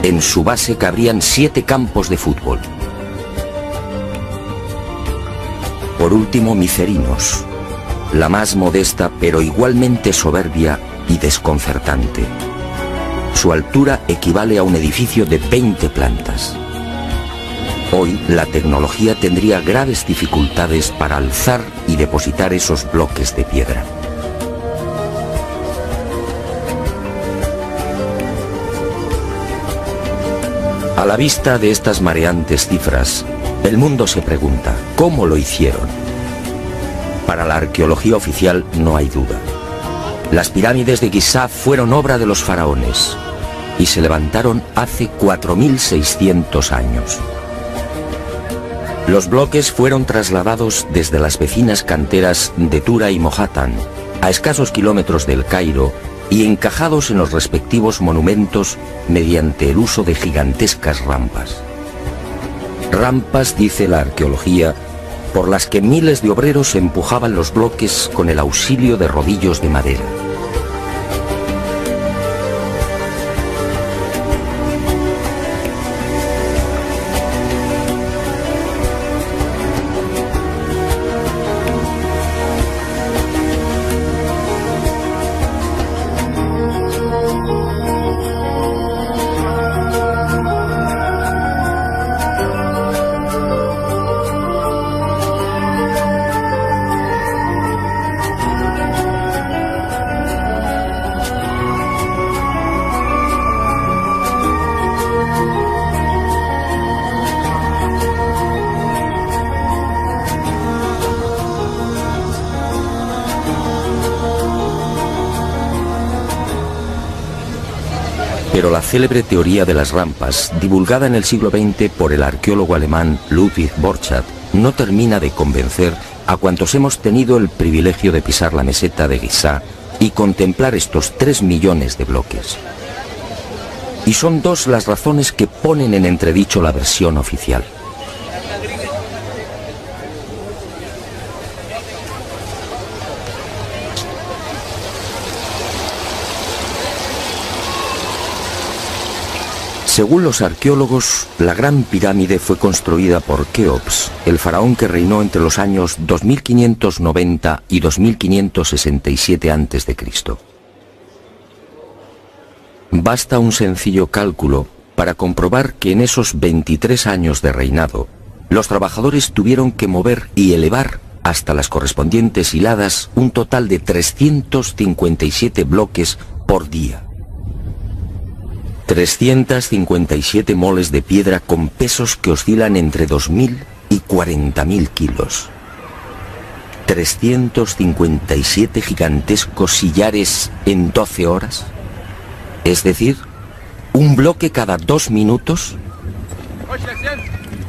En su base cabrían 7 campos de fútbol. Por último, Micerinos, la más modesta pero igualmente soberbia y desconcertante. Su altura equivale a un edificio de 20 plantas. Hoy la tecnología tendría graves dificultades para alzar y depositar esos bloques de piedra. A la vista de estas mareantes cifras, el mundo se pregunta, ¿cómo lo hicieron? Para la arqueología oficial no hay duda. Las pirámides de Giza fueron obra de los faraones y se levantaron hace 4.600 años. Los bloques fueron trasladados desde las vecinas canteras de Tura y Mohatan, a escasos kilómetros del Cairo, y encajados en los respectivos monumentos mediante el uso de gigantescas rampas. Rampas, dice la arqueología, por las que miles de obreros empujaban los bloques con el auxilio de rodillos de madera. Pero la célebre teoría de las rampas, divulgada en el siglo XX por el arqueólogo alemán Ludwig Borchardt, no termina de convencer a cuantos hemos tenido el privilegio de pisar la meseta de Giza y contemplar estos 3 millones de bloques. Y son 2 las razones que ponen en entredicho la versión oficial. Según los arqueólogos, la Gran Pirámide fue construida por Keops, el faraón que reinó entre los años 2590 y 2567 a.C. Basta un sencillo cálculo para comprobar que en esos 23 años de reinado, los trabajadores tuvieron que mover y elevar hasta las correspondientes hiladas un total de 357 bloques por día. 357 moles de piedra con pesos que oscilan entre 2.000 y 40.000 kilos. 357 gigantescos sillares en 12 horas. Es decir, un bloque cada 2 minutos.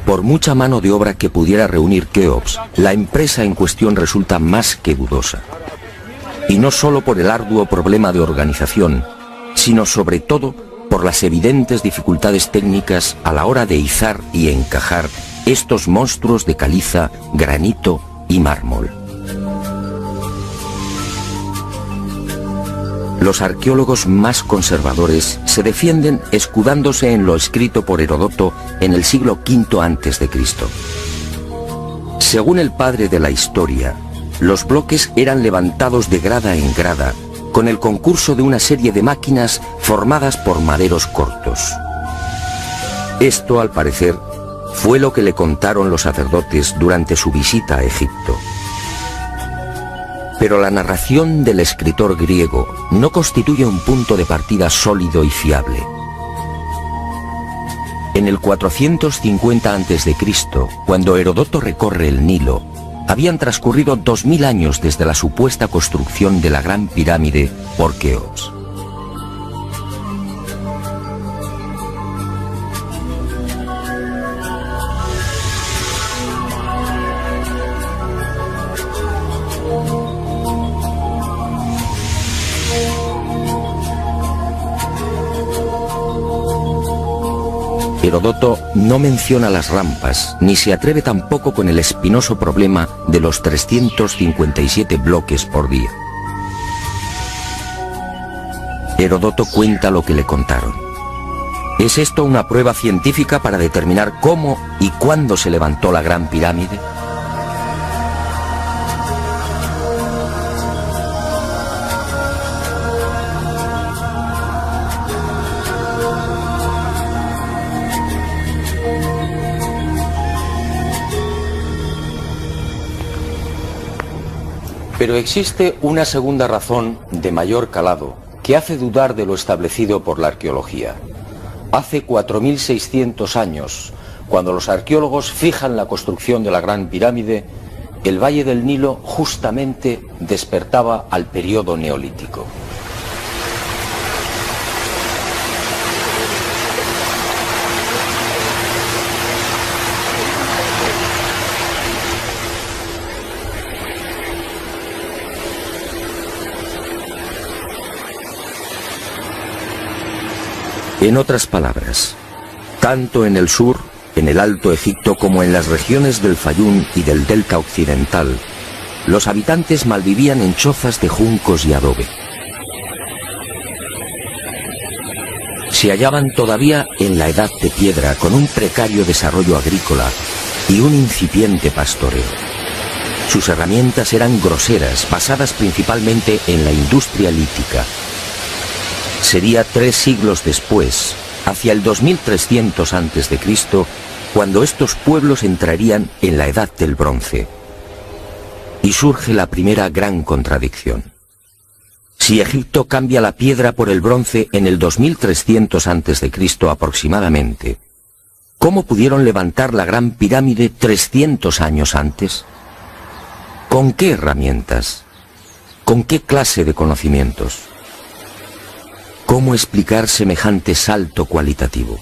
Por mucha mano de obra que pudiera reunir Keops, la empresa en cuestión resulta más que dudosa. Y no solo por el arduo problema de organización, sino sobre todo por las evidentes dificultades técnicas a la hora de izar y encajar estos monstruos de caliza, granito y mármol. Los arqueólogos más conservadores se defienden escudándose en lo escrito por Heródoto en el siglo V a.C. Según el padre de la historia, los bloques eran levantados de grada en grada con el concurso de una serie de máquinas formadas por maderos cortos. Esto, al parecer, fue lo que le contaron los sacerdotes durante su visita a Egipto. Pero la narración del escritor griego no constituye un punto de partida sólido y fiable. En el 450 a.C., cuando Heródoto recorre el Nilo, habían transcurrido 2000 años desde la supuesta construcción de la Gran Pirámide por Keops. Heródoto no menciona las rampas, ni se atreve tampoco con el espinoso problema de los 357 bloques por día. Heródoto cuenta lo que le contaron. ¿Es esto una prueba científica para determinar cómo y cuándo se levantó la Gran Pirámide? Pero existe una segunda razón de mayor calado que hace dudar de lo establecido por la arqueología. Hace 4.600 años, cuando los arqueólogos fijan la construcción de la Gran Pirámide, el Valle del Nilo justamente despertaba al periodo neolítico. En otras palabras, tanto en el sur, en el Alto Egipto, como en las regiones del Fayum y del Delta Occidental, los habitantes malvivían en chozas de juncos y adobe. Se hallaban todavía en la Edad de Piedra, con un precario desarrollo agrícola y un incipiente pastoreo. Sus herramientas eran groseras, basadas principalmente en la industria lítica. Sería 3 siglos después, hacia el 2300 a.C., cuando estos pueblos entrarían en la Edad del Bronce. Y surge la primera gran contradicción. Si Egipto cambia la piedra por el bronce en el 2300 a.C. aproximadamente, ¿cómo pudieron levantar la Gran Pirámide 300 años antes? ¿Con qué herramientas? ¿Con qué clase de conocimientos? ¿Cómo explicar semejante salto cualitativo?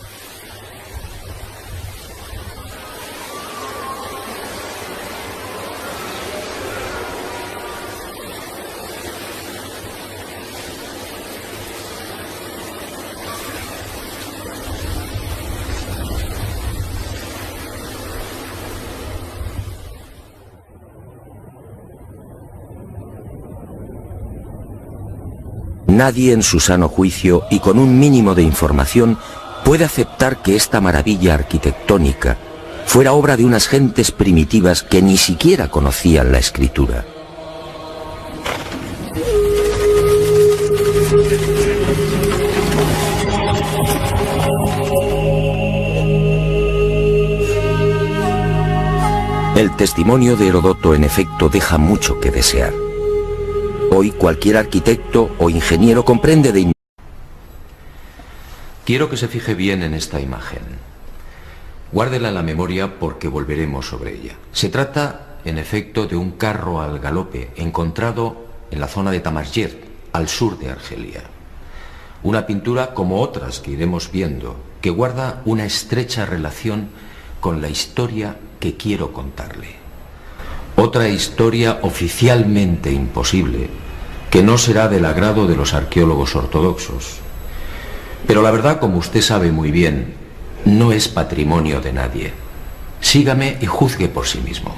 Nadie en su sano juicio y con un mínimo de información puede aceptar que esta maravilla arquitectónica fuera obra de unas gentes primitivas que ni siquiera conocían la escritura. El testimonio de Heródoto, en efecto, deja mucho que desear. Hoy cualquier arquitecto o ingeniero comprende de inmediato. Quiero que se fije bien en esta imagen. Guárdela en la memoria porque volveremos sobre ella. Se trata, en efecto, de un carro al galope encontrado en la zona de Tamasjet, al sur de Argelia. Una pintura como otras que iremos viendo, que guarda una estrecha relación con la historia que quiero contarle. Otra historia oficialmente imposible, que no será del agrado de los arqueólogos ortodoxos. Pero la verdad, como usted sabe muy bien, no es patrimonio de nadie. Sígame y juzgue por sí mismo.